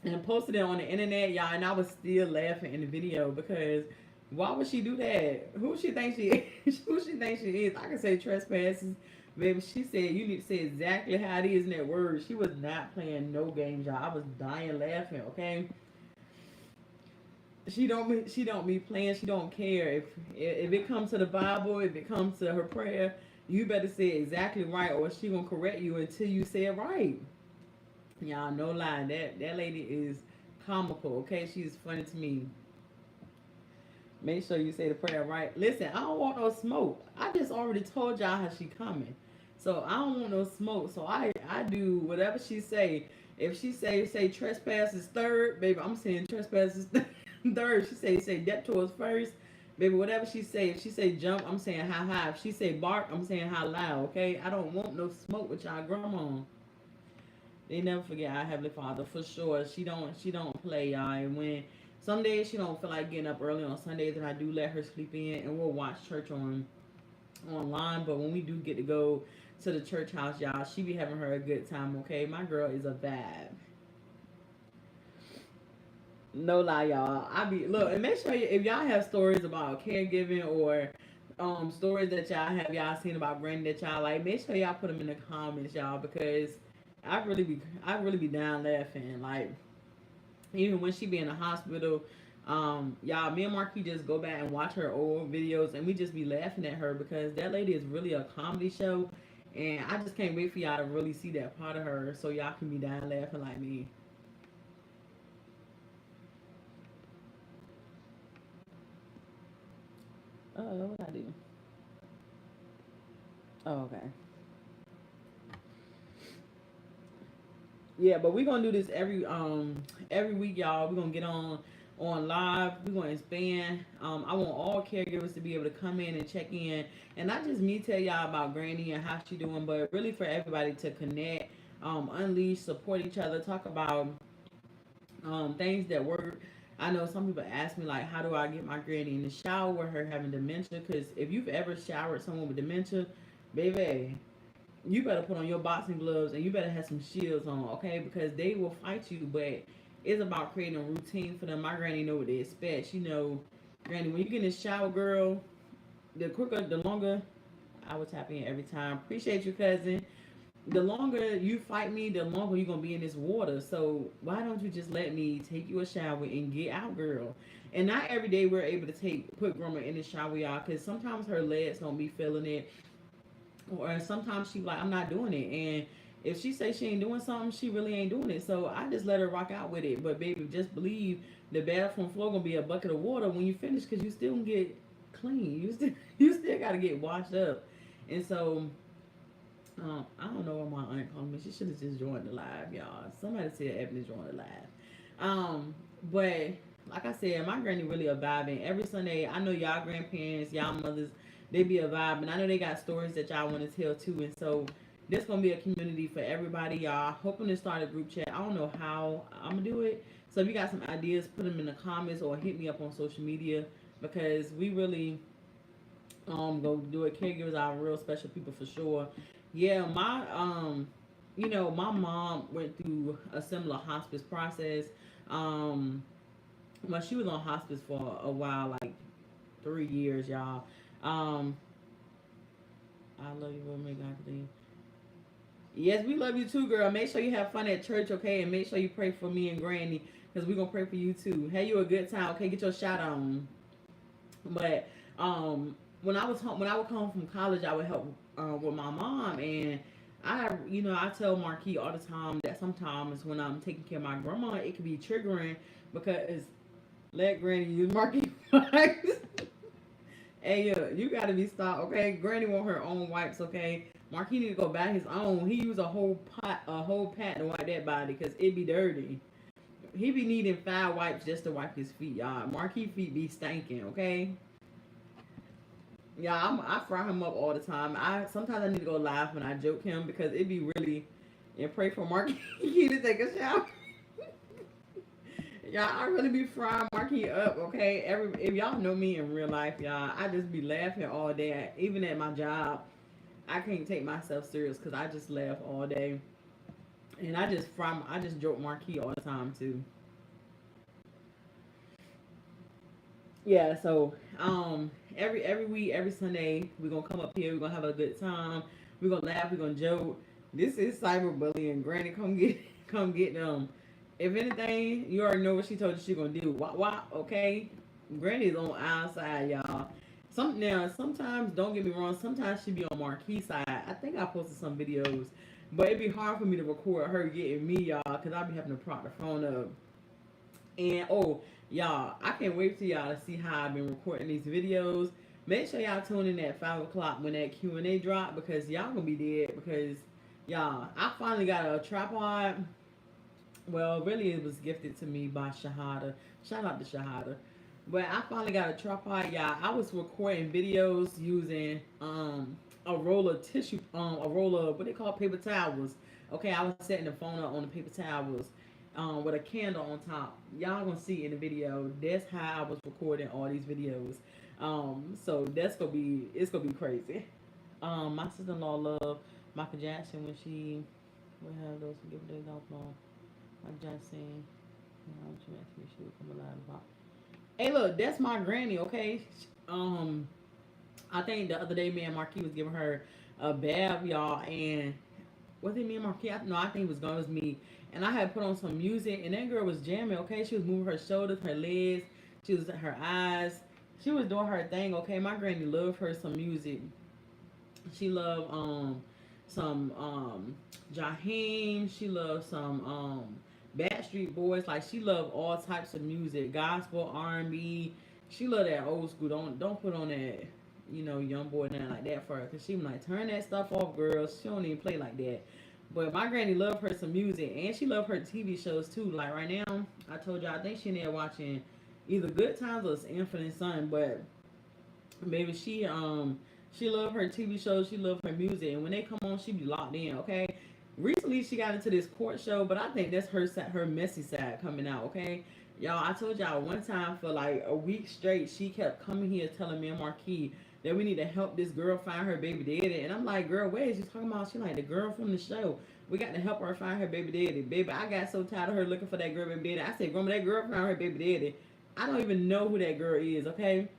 [SPEAKER 1] and posted it on the internet, y'all, and I was still laughing in the video because why would she do that? Who she thinks she is? Who she thinks she is? I can say trespasses. Baby, she said you need to say exactly how it is in that word. She was not playing no games, y'all. I was dying laughing, okay? She don't be playing. She don't care if it comes to the Bible, if it comes to her prayer, you better say it exactly right, or she gonna correct you until you say it right. Y'all, no lie, that lady is comical. Okay, she's funny to me. Make sure you say the prayer right. Listen, I don't want no smoke. I just already told y'all how she coming, so I don't want no smoke. So I do whatever she say. If she say trespass is third, baby, I'm saying trespass is third. She say debt towards first, baby. Whatever she say. If she say jump, I'm saying how high. If she say bark, I'm saying how loud. Okay, I don't want no smoke with y'all grandma. They never forget our Heavenly Father for sure. She don't play, y'all. And when some days she don't feel like getting up early on Sundays, and I do let her sleep in, and we'll watch church online. But when we do get to go to the church house, y'all, she be having her a good time. Okay, my girl is a vibe. No lie, y'all. I be look and make sure if y'all have stories about caregiving or stories that y'all seen about Granny that y'all like, make sure y'all put them in the comments, y'all, because I really be down laughing. Like even when she be in the hospital, y'all, me and Marquee just go back and watch her old videos, and we just be laughing at her because that lady is really a comedy show, and I just can't wait for y'all to really see that part of her so y'all can be down laughing like me. Oh, what I do? Oh, okay. Yeah, but we're gonna do this every week, y'all. We're gonna get on live. We're gonna expand. I want all caregivers to be able to come in and check in, and not just me tell y'all about Granny and how she doing, but really for everybody to connect, unleash, support each other, talk about things that work. I know some people ask me like, how do I get my granny in the shower with her having dementia? Because if you've ever showered someone with dementia, baby, you better put on your boxing gloves and you better have some shields on, okay? Because they will fight you, but it's about creating a routine for them. My granny know what they expect. She know, granny, when you get in the shower, girl, the quicker, the longer, I will tap in every time. Appreciate you, cousin. the longer you fight me, the longer you're gonna be in this water. So why don't you just let me take you a shower and get out, girl? And not every day we're able to put grandma in the shower, y'all, because sometimes her legs don't be feeling it, or sometimes she like, I'm not doing it. And if she say she ain't doing something, she really ain't doing it. So I just let her rock out with it. But baby, just believe the bathroom floor gonna be a bucket of water when you finish, because you still gonna get clean. You still gotta get washed up. And so I don't know what my aunt called me. She should have just joined the live, y'all. Somebody said Ebony joined the live. But like I said, my granny really a vibing. Every Sunday, I know y'all grandparents, y'all mothers, they be a vibe, and I know they got stories that y'all want to tell too. And so this gonna be a community for everybody, y'all. Hoping to start a group chat. I don't know how I'm gonna do it. So if you got some ideas, put them in the comments or hit me up on social media, because we really go do it. Caregivers are real special people for sure. Yeah, my my mom went through a similar hospice process. Um, well, she was on hospice for a while, like 3 years, y'all. Um, I love you, Lord, may God continue. Yes, we love you too, girl. Make sure you have fun at church, okay? And make sure you pray for me and Granny, because we're gonna pray for you too. Have you a good time, okay? Get your shot on. But when I would come home from college, I would help with my mom, and I tell Marquee all the time that sometimes when I'm taking care of my grandma, it can be triggering, because let Granny use Marquee wipes. Hey, you gotta be stopped, okay? Granny want her own wipes, okay? Marquis need to go buy his own. He use a whole pat to wipe that body, because it be dirty. He be needing 5 wipes just to wipe his feet, y'all. Marquis feet be stinking, okay? Yeah, I fry him up all the time. I sometimes I need to go live when I joke him, because it be really, and pray for Marquis to take a shower. Y'all, I really be frying Marquis up, okay? If y'all know me in real life, y'all, I just be laughing all day. Even at my job, I can't take myself serious, because I just laugh all day. And I just joke Marquis all the time too. Yeah, so every week, every Sunday, we're gonna come up here, we're gonna have a good time, we're gonna laugh, we're gonna joke. This is cyberbullying. Granny, come get come get them. If anything, you already know what she told you she gonna do. Why, okay? Granny's on our side, y'all. Sometimes, don't get me wrong, sometimes she be on Marquis side. I think I posted some videos, but it'd be hard for me to record her getting me, y'all, because I be having to prop the phone up. And y'all, I can't wait for y'all to see how I've been recording these videos. Make sure y'all tune in at 5 o'clock when that Q&A drop, because y'all gonna be dead. Because y'all, I finally got a tripod. Well, really, it was gifted to me by Shahada. Shout out to Shahada. But I finally got a tripod, y'all. I was recording videos using a roll of tissue, a roll of what they call paper towels. Okay, I was setting the phone up on the paper towels, with a candle on top. Y'all gonna see in the video. That's how I was recording all these videos. So it's gonna be crazy. My sister-in-law loved Michael Jackson when she would have those give days off on. Like Jackson, she asked me she would come alive about. Hey, look, that's my granny. Okay, I think the other day me and Marquis was giving her a bath, y'all, and was it me and Marquis? No, I think it was me. And I had put on some music, and that girl was jamming. Okay, she was moving her shoulders, her legs, she was her eyes. She was doing her thing. Okay, my granny loved her some music. She loved some Jaheim. She loved some Backstreet Boys. Like, she loved all types of music, gospel, R&B. She loved that old school. Don't put on that young boy nothing like that for her, because she was like, turn that stuff off, girls. She don't even play like that. But my granny loved her some music, and she loved her TV shows too. Like right now, I told you I think she in there watching either Good Times or Infinite Sun. But maybe she loved her TV shows. She loved her music, and when they come on, she be locked in. Okay. Recently, she got into this court show, but I think that's her messy side coming out. Okay. Y'all, I told y'all one time for like a week straight, she kept coming here telling me and Marquis that we need to help this girl find her baby daddy. And I'm like, girl, what is you talking about? She like, the girl from the show. We got to help her find her baby daddy. Baby, I got so tired of her looking for that girl baby daddy. I said, grandma, that girl found her baby daddy. I don't even know who that girl is, okay?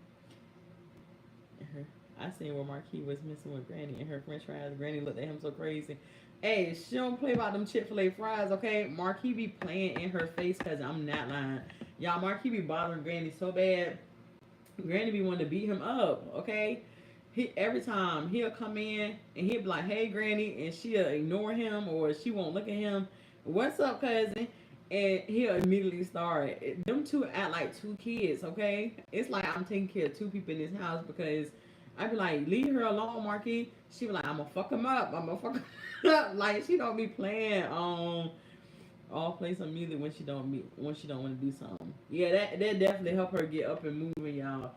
[SPEAKER 1] I seen where Marquee was messing with Granny and her French fries. Granny looked at him so crazy. Hey, she don't play about them Chick-fil-A fries, okay? Marquee be playing in her face because I'm not lying. Y'all, Marquee be bothering Granny so bad. Granny be wanting to beat him up, okay? He every time he'll come in and he'll be like, "Hey, Granny," and she'll ignore him or she won't look at him. "What's up, cousin?" And he'll immediately start. Them two act like two kids, okay? It's like I'm taking care of two people in this house because I be like, "Leave her alone, Marquis." She be like, "I'm gonna fuck him up. I'm gonna fuck him up." Like she don't be playing all play some music when she don't want to do something. Yeah, that definitely help her get up and moving, y'all.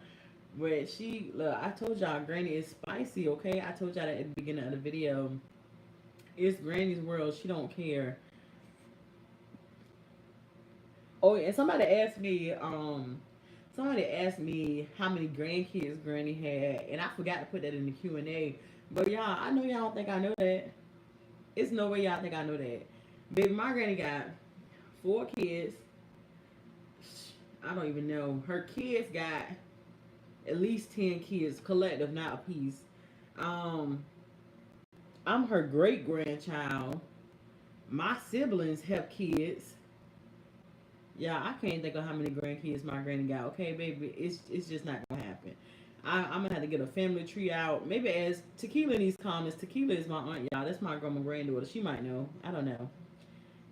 [SPEAKER 1] But she look, I told y'all Granny is spicy, okay? I told y'all that at the beginning of the video. It's Granny's world. She don't care. Oh, and somebody asked me how many grandkids Granny had, and I forgot to put that in the Q&A. But y'all, I know y'all don't think I know that. It's no way y'all think I know that. Baby, my granny got 4 kids. I don't even know. Her kids got at least 10 kids collective, not a piece. Um, I'm her great grandchild. My siblings have kids. Yeah, I can't think of how many grandkids my granny got. Okay, baby, it's just not gonna happen. I'm gonna have to get a family tree out. Maybe as Tequila in these comments. Tequila is my aunt, y'all. That's my grandma granddaughter. She might know. I don't know.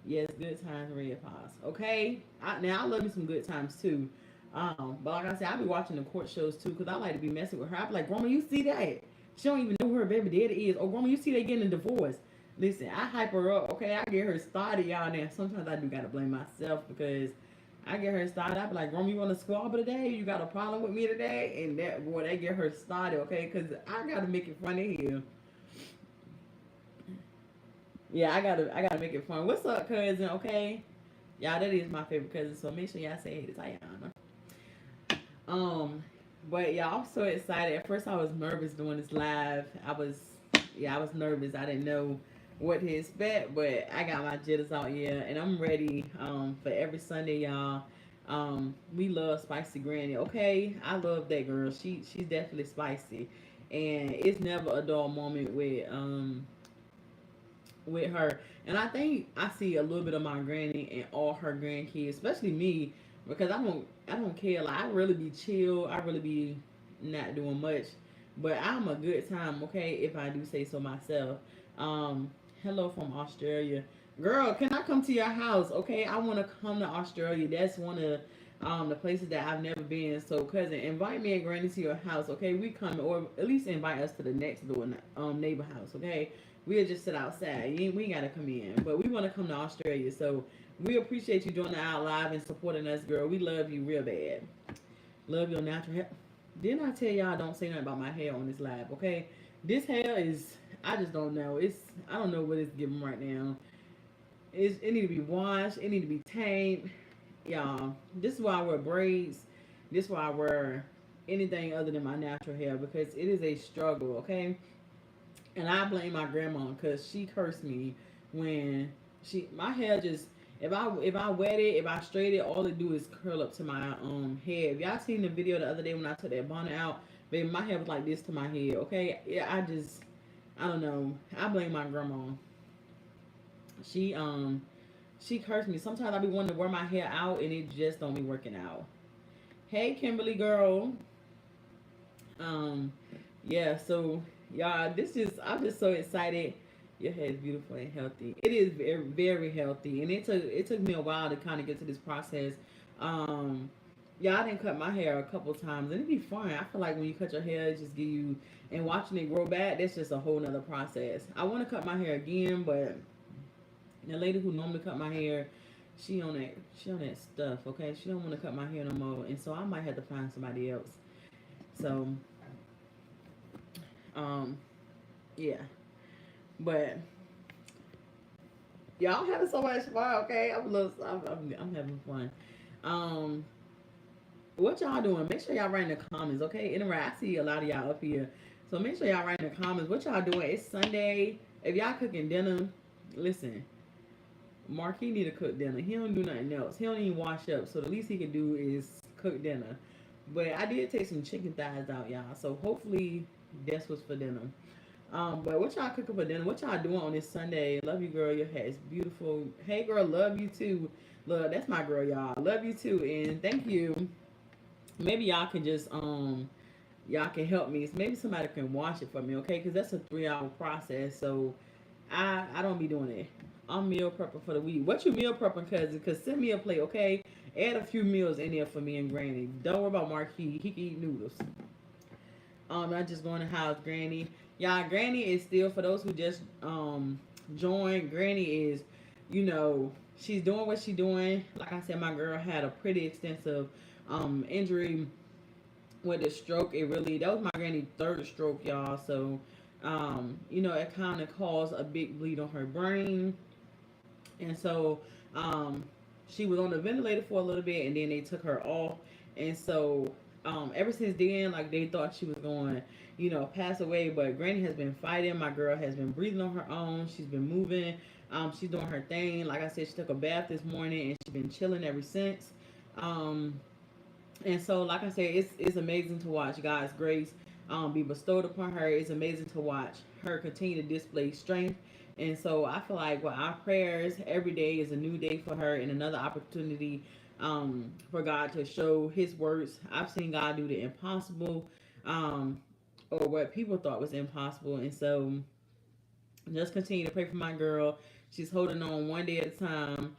[SPEAKER 1] Yes, good times, red paws. Okay, now I love me some good times too. But like I said, I be watching the court shows too because I like to be messing with her. I be like, "Grandma, you see that? She don't even know who her baby daddy is." "Oh, Grandma, you see they getting a divorce?" Listen, I hype her up. Okay, I get her started, y'all. Now sometimes I do gotta blame myself because I get her started. I be like, "Grandma, you want to squabble today? You got a problem with me today?" And that boy, they get her started. Okay, because I gotta make it funny here. Yeah, I gotta make it fun. What's up, cousin? Okay, y'all, that is my favorite cousin. So make sure y'all say hey to Tayana. Um, but y'all, I'm so excited. At first, I was nervous doing this live. I was nervous. I didn't know what to expect, but I got my jitters out here, and I'm ready. For every Sunday, y'all. We love Spicy Granny. Okay, I love that girl. She's definitely spicy, and it's never a dull moment with her. And I think I see a little bit of my granny and all her grandkids, especially me, because I don't care. Like I really be chill. I really be not doing much, but I'm a good time. Okay, if I do say so myself. Um, Hello from Australia, girl. Can I come to your house? Okay, I want to come to Australia. That's one of the places that I've never been. So, cousin, invite me and Granny to your house. Okay, we come, or at least invite us to the next door neighbor house. Okay, we'll just sit outside. We ain't gotta come in, but we want to come to Australia. So we appreciate you joining our live and supporting us, girl. We love you real bad. Love your natural hair. Didn't I tell y'all don't say nothing about my hair on this live? Okay, this hair is. I just don't know. I don't know what it's giving right now. It need to be washed. It need to be tamed. Y'all, this is why I wear braids. This is why I wear anything other than my natural hair because it is a struggle. Okay, and I blame my grandma because she cursed me when my hair just if I wet it, if I straight it, all it do is curl up to my head. If y'all seen the video the other day when I took that bonnet out, baby, my hair was like this to my head. Okay, yeah, I don't know. I blame my grandma. She she cursed me. Sometimes I be wanting to wear my hair out and it just don't be working out. Hey, Kimberly girl. Um, yeah, so y'all, I'm just so excited. Your hair is beautiful and healthy. It is very, very healthy, and it took me a while to kind of get to this process. Um, yeah, I didn't cut my hair a couple times, and it'd be fun. I feel like when you cut your hair, it just give you and watching it grow back. That's just a whole nother process. I want to cut my hair again, but the lady who normally cut my hair, she on that stuff. Okay, she don't want to cut my hair no more, and so I might have to find somebody else. So Um, yeah, but y'all having so much fun. Okay, I'm having fun. Um, what y'all doing? Make sure y'all write in the comments. Okay, anyway, I see a lot of y'all up here, so make sure y'all write in the comments what y'all doing. It's Sunday. If y'all cooking dinner, listen. Marquis need to cook dinner. He don't do nothing else. He don't even wash up. So the least he can do is cook dinner. But I did take some chicken thighs out, y'all. So hopefully That's what's for dinner. But what y'all cooking for dinner? What y'all doing on this Sunday? Love you, girl. Your hair is beautiful. Hey, girl, love you too. Love, that's my girl, y'all. Love you too, and thank you. Maybe y'all can just y'all can help me. Maybe somebody can wash it for me, okay? Because that's a 3 hour process. So I don't be doing it. I'm meal prepping for the week. What you meal prepping, cousin? Cause send me a plate, okay? Add a few meals in there for me and Granny. Don't worry about Marquee. He can eat noodles. Not just going to house Granny. Y'all, Granny is still, for those who just joined, Granny is, you know, she's doing what she's doing. Like I said, my girl had a pretty extensive injury with a stroke. It really, that was my granny's third stroke, y'all. So you know, it kind of caused a big bleed on her brain. And so um she was on the ventilator for a little bit, and then they took her off. And so ever since then, like, they thought she was going, you know, pass away. But Granny has been fighting. My girl has been breathing on her own. She's been moving. She's doing her thing. Like I said, she took a bath this morning, and she's been chilling ever since. um and so, like I said, it's amazing to watch God's grace be bestowed upon her. It's amazing to watch her continue to display strength. And so I feel like with our prayers, every day is a new day for her and another opportunity for God to show His works. I've seen God do the impossible, um, or what people thought was impossible. And so just continue to pray for my girl. She's holding on one day at a time.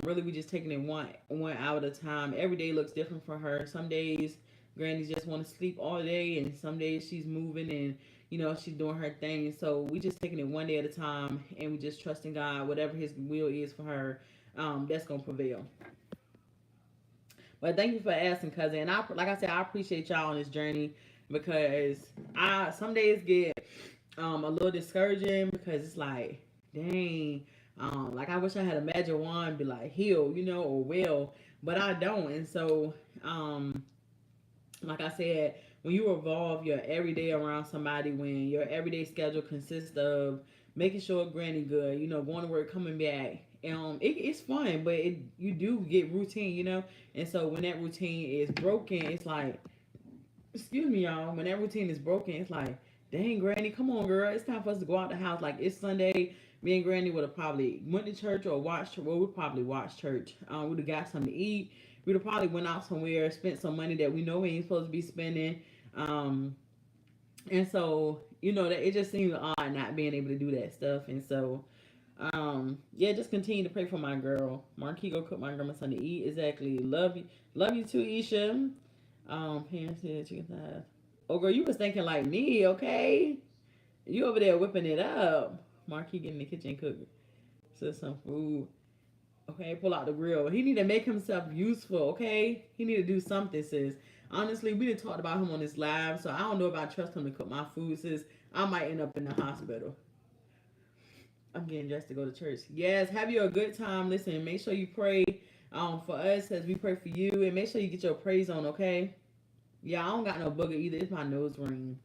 [SPEAKER 1] Really, we just taking it one hour at a time. Every day looks different for her. Some days, Granny just want to sleep all day, and some days she's moving and, you know, she's doing her thing. So we just taking it one day at a time, and we just trusting God, whatever His will is for her, that's gonna prevail. But thank you for asking, cousin. And I, like I said, I appreciate y'all on this journey, because I some days get a little discouraging, because it's like, dang, like, I wish I had a magic wand, be like, heal, you know, or well, but I don't. And so like I said, when you revolve your everyday around somebody, when your everyday schedule consists of making sure Granny good, you know, going to work, coming back, it's fun, but you do get routine, you know. And so when that routine is broken, it's like, excuse me, y'all. When that routine is broken, it's like, dang, Granny, come on, girl. It's time for us to go out the house. Like, it's Sunday. Me and Granny would have probably went to church or watched. Well, we'd probably watch church. We'd have got something to eat. We'd have probably went out somewhere, spent some money that we know we ain't supposed to be spending. Um, and so, you know, that it just seems odd not being able to do that stuff. And so, yeah, just continue to pray for my girl. Marquee go cook my grandma something to eat. Exactly. Love you too, Isha. Parents said chicken thighs. Oh, girl, you was thinking like me, okay? You over there whipping it up. Marquis get in the kitchen cooking. So some food. Okay, pull out the grill. He need to make himself useful, okay? He need to do something, sis. Honestly, we didn't talk about him on this live, so I don't know if I trust him to cook my food, sis. I might end up in the hospital. I'm getting dressed to go to church. Yes, have you a good time. Listen, make sure you pray for us as we pray for you, and make sure you get your praise on, okay? Yeah, I don't got no booger either. It's my nose ring.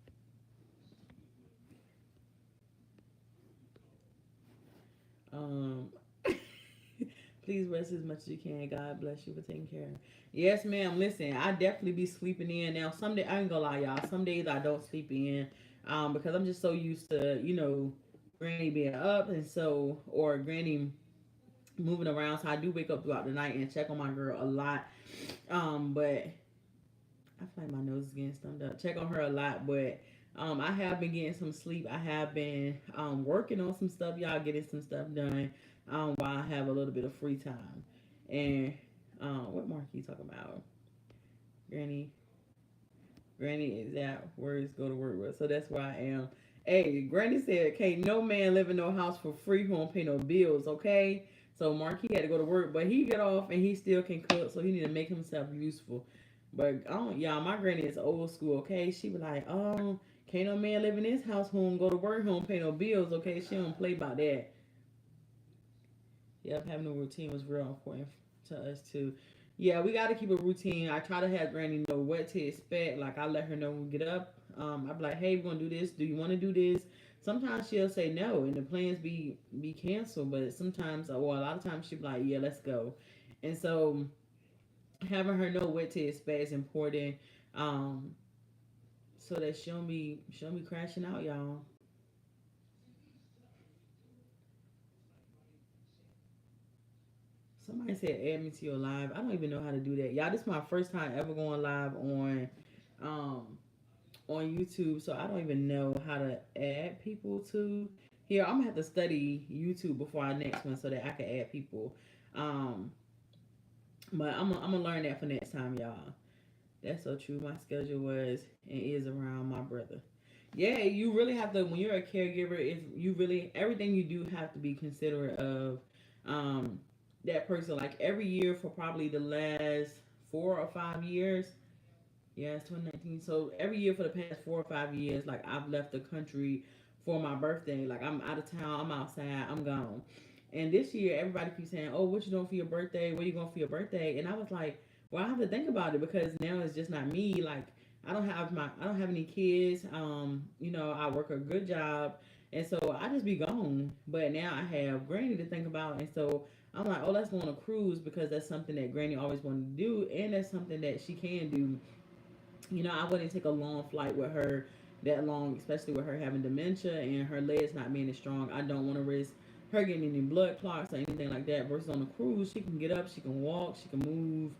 [SPEAKER 1] Um, please rest as much as you can. God bless you for taking care. Yes, ma'am. Listen, I definitely be sleeping in now. Some days I ain't gonna lie, y'all. Some days I don't sleep in, because I'm just so used to, you know, Granny being up, and so, or Granny moving around. So I do wake up throughout the night and check on my girl a lot. But I feel like my nose is getting stumped up. Check on her a lot, but I have been getting some sleep. I have been working on some stuff, y'all, getting some stuff done while I have a little bit of free time. And what Marquis talking about? Granny, Granny is at words go to work with, so that's where I am. Hey, Granny said, "Can't no man live in no house for free who don't pay no bills." Okay, so Marquis had to go to work, but he get off and he still can cook, so he need to make himself useful. But y'all, my granny is old school. Okay, she be like, can't no man live in this house who don't go to work, who don't pay no bills. Okay, she don't play about that. Yep, having a routine was real important to us too. Yeah, we got to keep a routine. I try to have Granny know what to expect. Like, I let her know when we get up. I be like, hey, we're gonna do this. Do you want to do this? Sometimes she'll say no, and the plans be canceled. But sometimes, or a lot of times, she be like, yeah, let's go. And so having her know what to expect is important. Um, so that she don't be crashing out, y'all. Somebody said add me to your live. I don't even know how to do that, y'all. This is my first time ever going live um on YouTube, so I don't even know how to add people to here. I'm gonna have to study YouTube before our next one so that I can add people. Um, but I'm gonna learn that for next time, y'all. That's so true. My schedule was and is around my brother. Yeah, you really have to when you're a caregiver. If you really everything you do have to be considerate of um, that person. Like every year for probably the last 4 or 5 years. Yeah, it's 2019. So every year for the past 4 or 5 years, like I've left the country for my birthday. Like I'm out of town, I'm outside, I'm gone. And this year, everybody keeps saying, "Oh, what you doing for your birthday? Where you going for your birthday?" And I was like, "Well, I have to think about it because now it's just not me. Like I don't have any kids. I work a good job, and so I just be gone. But now I have Granny to think about, and so I'm like, oh, let's go on a cruise because that's something that Granny always wanted to do, and that's something that she can do. I wouldn't take a long flight with her that long, especially with her having dementia and her legs not being as strong. I don't want to risk her getting any blood clots or anything like that. Versus on a cruise, she can get up, she can walk, she can move.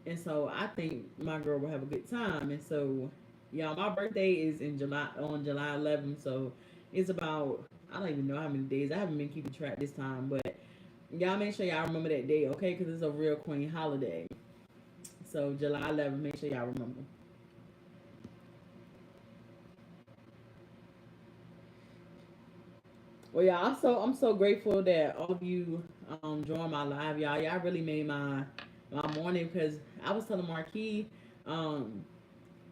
[SPEAKER 1] And so I think my girl will have a good time. And so, yeah, my birthday is in July on July 11th. So it's about I don't even know how many days. I haven't been keeping track this time, but y'all make sure y'all remember that day, okay? Because it's a real queen holiday. So July 11th, make sure y'all remember. Well, yeah, I'm so grateful that all of you joined my live, y'all. Y'all really made my morning because I was telling um,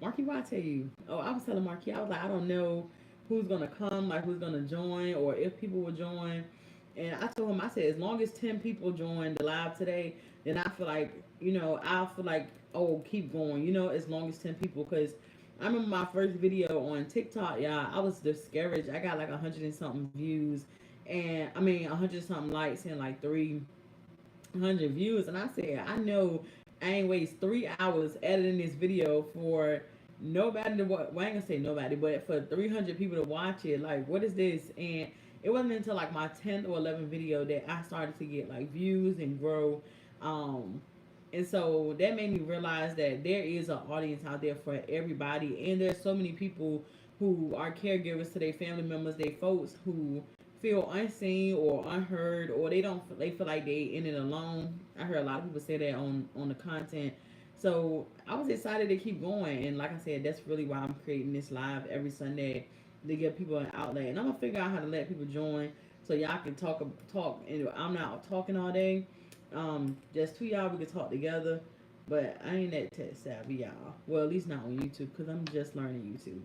[SPEAKER 1] Marquee, what I tell you? Oh, I was telling Marquee, I was like, I don't know who's gonna come, like who's gonna join, or if people will join. And I told him, I said, as long as 10 people join the live today, then I feel like, oh, keep going, as long as 10 people, because I remember my first video on TikTok, y'all. I was discouraged. I got like 100 and something views, and I mean 100 something likes and like 300 views. And I said, I know I ain't waste 3 hours editing this video for nobody to watch. Well, I ain't gonna say nobody, but for 300 people to watch it. Like, what is this? And it wasn't until like my 10th or 11th video that I started to get like views and grow. Um, and so that made me realize that there is an audience out there for everybody. And there's so many people who are caregivers to their family members, their folks who feel unseen or unheard, or they feel like they in it alone. I heard a lot of people say that on the content. So I was excited to keep going, and like I said, that's really why I'm creating this live every Sunday to give people an outlet. And I'm gonna figure out how to let people join so y'all can talk. And I'm not talking all day. Just two y'all we can talk together. But I ain't that tech savvy, y'all. Well, at least not on YouTube, because I'm just learning YouTube.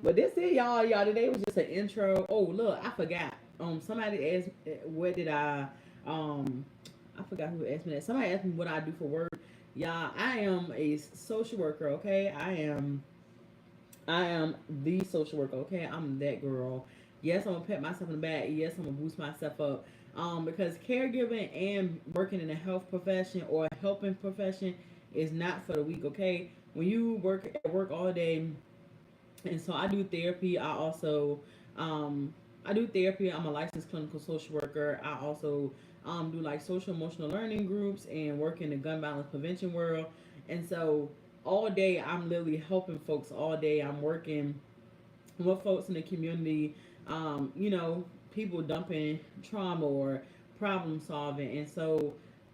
[SPEAKER 1] But this it, y'all. Y'all, today was just an intro. Oh, look, I forgot. Somebody asked, what did I forgot who asked me that. Somebody asked me what I do for work. Y'all, I am a social worker. Okay, I am the social worker. Okay, I'm that girl. Yes, I'm gonna pat myself in the back. Yes, I'm gonna boost myself up. Because caregiving and working in a health profession or a helping profession is not for the weak. Okay, when you work at work all day, and so I do therapy. I do therapy. I'm a licensed clinical social worker. I also do like social emotional learning groups and work in the gun violence prevention world. And so all day I'm literally helping folks. All day I'm working with folks in the community. People dumping trauma or problem solving. And so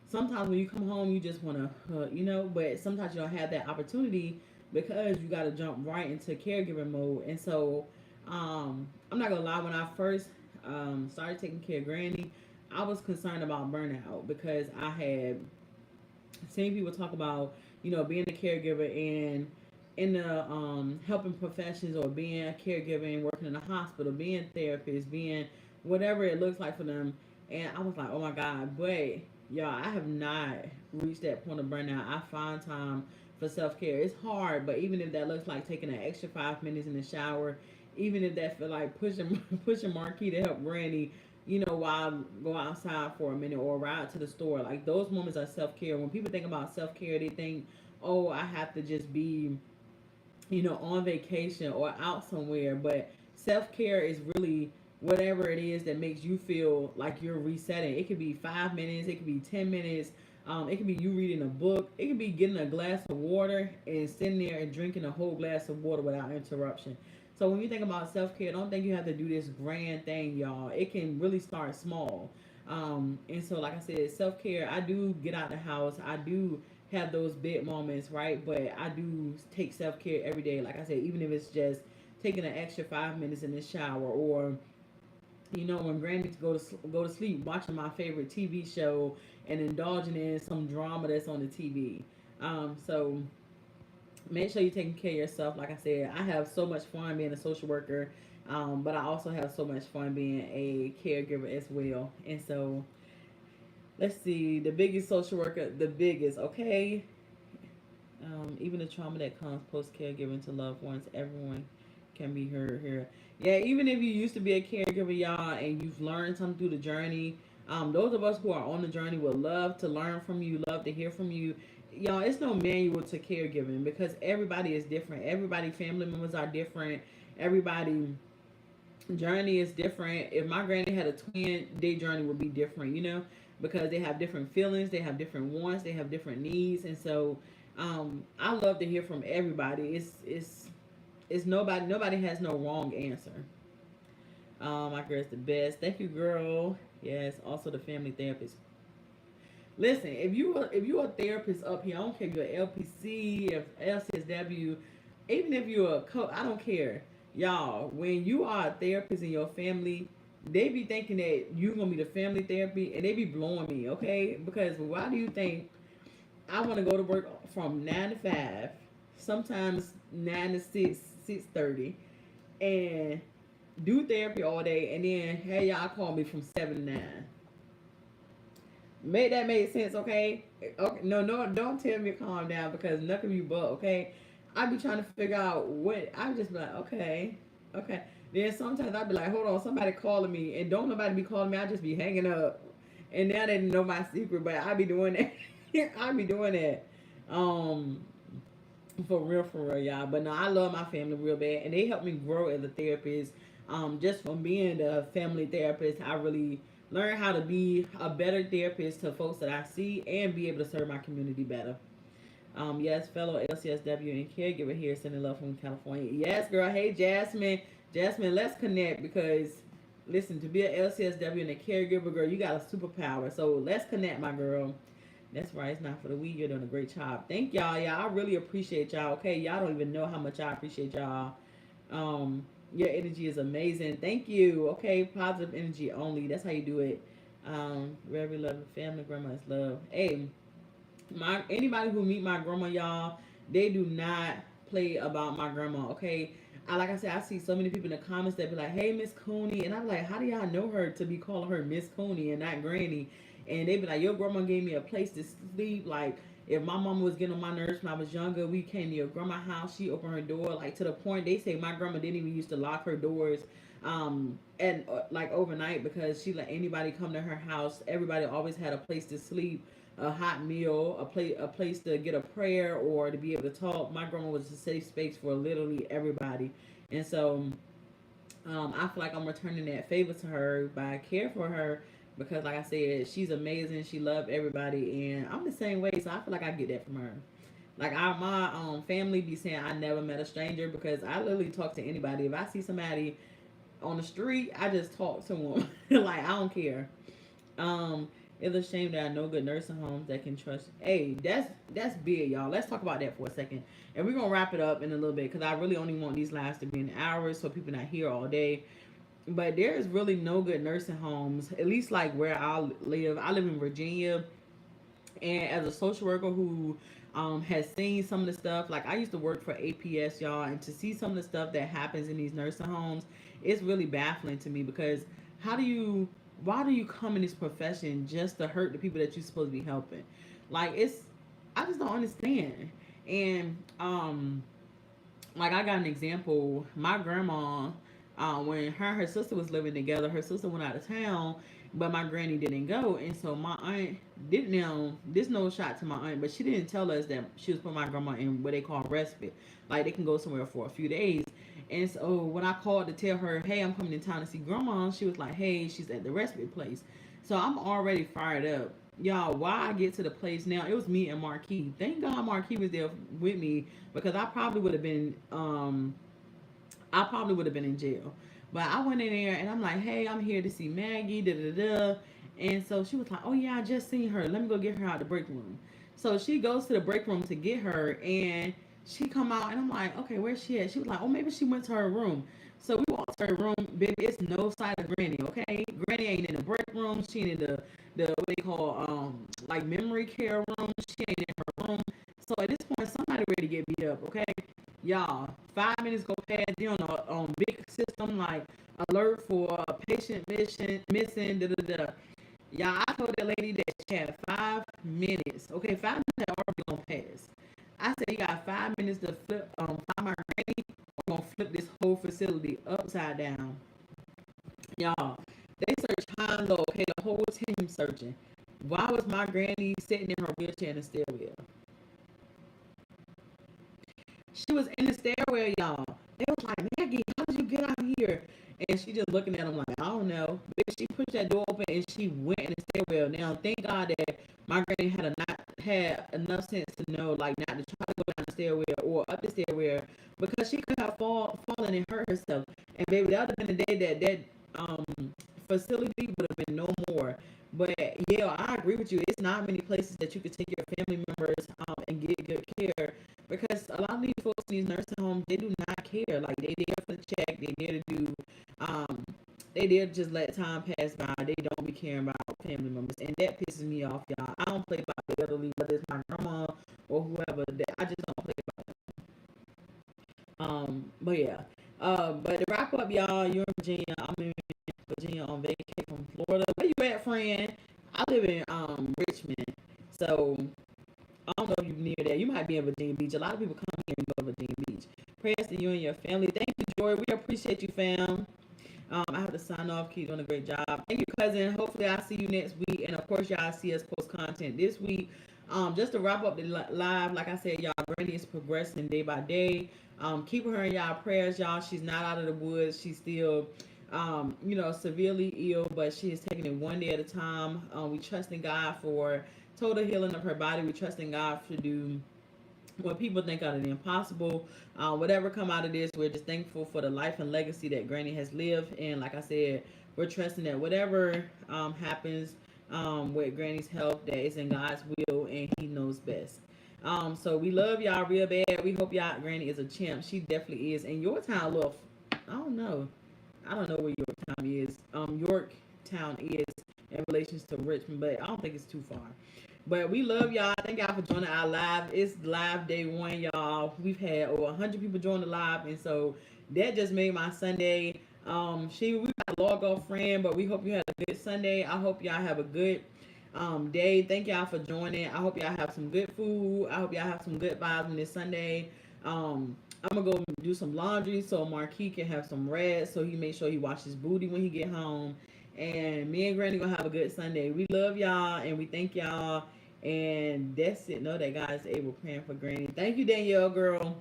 [SPEAKER 1] sometimes when you come home, you just want to, but sometimes you don't have that opportunity because you got to jump right into caregiver mode. And so I'm not gonna lie, when I first started taking care of Granny, I was concerned about burnout because I had seen people talk about, being a caregiver and in the helping professions or being a caregiver and working in a hospital, being a therapist, being whatever it looks like for them. And I was like, oh my God, but y'all, I have not reached that point of burnout. I find time for self care. It's hard, but even if that looks like taking an extra 5 minutes in the shower, even if that feel like pushing pushing Marquee to help Granny, while I go outside for a minute or ride to the store. Like those moments are self care. When people think about self care, they think, oh, I have to just be, on vacation or out somewhere. But self care is really whatever it is that makes you feel like you're resetting. It could be 5 minutes, it could be 10 minutes, it could be you reading a book, it could be getting a glass of water and sitting there and drinking a whole glass of water without interruption. So when you think about self care, don't think you have to do this grand thing, y'all. It can really start small. And so, like I said, self care. I do get out the house. I do have those big moments, right? But I do take self care every day. Like I said, even if it's just taking an extra 5 minutes in the shower, or when Granny go to sleep, watching my favorite TV show and indulging in some drama that's on the TV. So make sure you're taking care of yourself. Like I said, I have so much fun being a social worker, but I also have so much fun being a caregiver as well. And so, let's see, the biggest social worker, the biggest, okay? Even the trauma that comes post caregiving to loved ones, everyone can be heard here. Yeah, even if you used to be a caregiver, y'all, and you've learned something through the journey, those of us who are on the journey would love to learn from you, love to hear from you. Y'all, it's no manual to caregiving because everybody is different. Everybody, family members are different. Everybody journey is different. If my granny had a twin, their journey would be different, because they have different feelings, they have different wants, they have different needs. And so I love to hear from everybody. It's nobody has no wrong answer. My girl's the best. Thank you, girl. Yes, also the family therapist. Listen, if you're a therapist up here, I don't care if you're LPC, if LCSW, even if you're a coach, I don't care. Y'all, when you are a therapist in your family, they be thinking that you're gonna be the family therapy, and they be blowing me, okay? Because why do you think I want to go to work from 9 to 5, sometimes 9 to 6, 6:30, and do therapy all day, and then hey y'all call me from 7 to 9. Make that make sense, okay? Okay, no, don't tell me to calm down because nothing you but, okay? I be trying to figure out what I just be like, okay. Then sometimes I be like, hold on, somebody calling me, and don't nobody be calling me. I just be hanging up, and now they know my secret, but I be doing that. I be doing that, for real, y'all. But no, I love my family real bad, and they help me grow as a therapist. Just from being the family therapist, I really learn how to be a better therapist to folks that I see and be able to serve my community better. Yes, fellow LCSW and caregiver here, sending love from California. Yes, girl. Hey, Jasmine. Jasmine, let's connect because, listen, to be an LCSW and a caregiver, girl, you got a superpower. So let's connect, my girl. That's right. It's not for the weak. You're doing a great job. Thank y'all. Y'all, I really appreciate y'all. Okay, y'all don't even know how much I appreciate y'all. Your energy is amazing. Thank you. Okay, positive energy only. That's how you do it. Very loving family. Grandma is love. Hey, anybody who meet my grandma, y'all, they do not play about my grandma. Okay, like I said, I see so many people in the comments that be like, "Hey, Miss Cooney," and I'm like, "How do y'all know her to be calling her Miss Cooney and not Granny?" And they be like, "Your grandma gave me a place to sleep." Like, if my mama was getting on my nerves when I was younger, we came to your grandma's house. She opened her door, like to the point they say my grandma didn't even used to lock her doors, and like overnight because she let anybody come to her house. Everybody always had a place to sleep, a hot meal, a place to get a prayer or to be able to talk. My grandma was a safe space for literally everybody, and so I feel like I'm returning that favor to her by care for her because, like I said, she's amazing. She loved everybody, and I'm the same way. So I feel like I get that from her. Like my family be saying I never met a stranger because I literally talk to anybody. If I see somebody on the street, I just talk to them. Like I don't care. Um, it's a shame there are no good nursing homes that can trust. Hey, that's big, y'all. Let's talk about that for a second, and we're gonna wrap it up in a little bit because I really only want these lives to be an hour so people not here all day. But there is really no good nursing homes, at least like where I live. I live in Virginia, and as a social worker who has seen some of the stuff, like I used to work for APS, y'all, and to see some of the stuff that happens in these nursing homes, it's really baffling to me because how do you, why do you come in this profession just to hurt the people that you're supposed to be helping? Like I just don't understand. And like I got an example. My grandma, When her and her sister was living together, her sister went out of town, but my granny didn't go, and so my aunt didn't know. This no shot to my aunt, but she didn't tell us that she was putting my grandma in what they call respite, like they can go somewhere for a few days. And so when I called to tell her, hey, I'm coming in town to see grandma, she was like, hey, she's at the respite place. So I'm already fired up. Y'all, why I get to the place now, it was me and Marquee. Thank God Marquee was there with me because I probably would have been in jail. But I went in there and I'm like, hey, I'm here to see Maggie, da da da. And so she was like, oh yeah, I just seen her. Let me go get her out the break room. So she goes to the break room to get her, and she come out and I'm like, okay, where's she at? She was like, oh, maybe she went to her room. So we walked to her room, baby. It's no sight of Granny. Okay, Granny ain't in the break room. She ain't in the what they call like memory care room. She ain't in her room. So at this point, somebody ready to get beat up. Okay, y'all. 5 minutes go past. You on a big system like alert for a patient missing. Da da da. Y'all, I told that lady that she had 5 minutes. Okay, 5 minutes had already gone past. I said you got 5 minutes to flip find my granny. I'm gonna flip this whole facility upside down. Y'all, they searched high and low. Okay, the whole team searching. Why was my granny sitting in her wheelchair in the stairwell? She was in the stairwell, y'all. They was like, Maggie, how did you get out here? And she just looking at him like, I don't know. But she pushed that door open and she went in the stairwell. Now, thank God that my granny not had enough sense to know, like, not to try to go down the stairwell or up the stairwell because she could have fallen and hurt herself. And baby, that would have been the day that facility would have been no more. But yeah, I agree with you. It's not many places that you could take your family members and get good care because a lot of these folks in these nursing homes, they do not care. Like they there for the check, they there to do, they there to just let time pass by. They don't be caring about family members, and that pisses me off, y'all. I don't play about the elderly, whether it's my grandma or whoever. That I just don't play about them. But yeah. But to wrap up, y'all, you're in Virginia. I'm in Virginia on vacation from Florida. Where you at, friend? I live in Richmond, so I don't know if you're near there. You might be in Virginia Beach. A lot of people come here and go to Virginia Beach. Prayers to you and your family. Thank you, Joy. We appreciate you, fam. I have to sign off. Keep doing a great job. Thank you, cousin. Hopefully, I'll see you next week. And of course, y'all see us post content this week. Just to wrap up the live, like I said, y'all, Granny is progressing day by day. Keep her in y'all prayers, y'all. She's not out of the woods. She's still, severely ill, but she is taking it one day at a time. We trust in God for total healing of her body. We trust in God to do what people think are the impossible. Whatever come out of this, we're just thankful for the life and legacy that Granny has lived. And like I said, we're trusting that whatever happens with Granny's health, that is in God's will and He knows best. So we love y'all real bad. We hope y'all Granny is a champ. She definitely is. And Yorktown, look, I don't know. I don't know where Yorktown is. Yorktown is in relations to Richmond, but I don't think it's too far. But we love y'all. Thank y'all for joining our live. It's live day one, y'all. We've had over 100 people join the live, and so that just made my Sunday. We got a log off friend, but we hope you had a good Sunday. I hope y'all have a good day. Thank y'all for joining. I hope y'all have some good food. I hope y'all have some good vibes on this Sunday. I'm gonna go do some laundry so Marquee can have some rest, so he make sure he washes his booty when he get home. And me and Granny gonna have a good Sunday. We love y'all and we thank y'all. And that's it. Know that God is able. Praying for Granny. Thank you, Danielle, girl.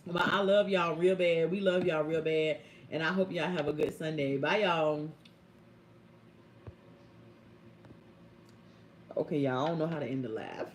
[SPEAKER 1] But I love y'all real bad. We love y'all real bad. And I hope y'all have a good Sunday. Bye, y'all. Okay, y'all. I don't know how to end the laugh.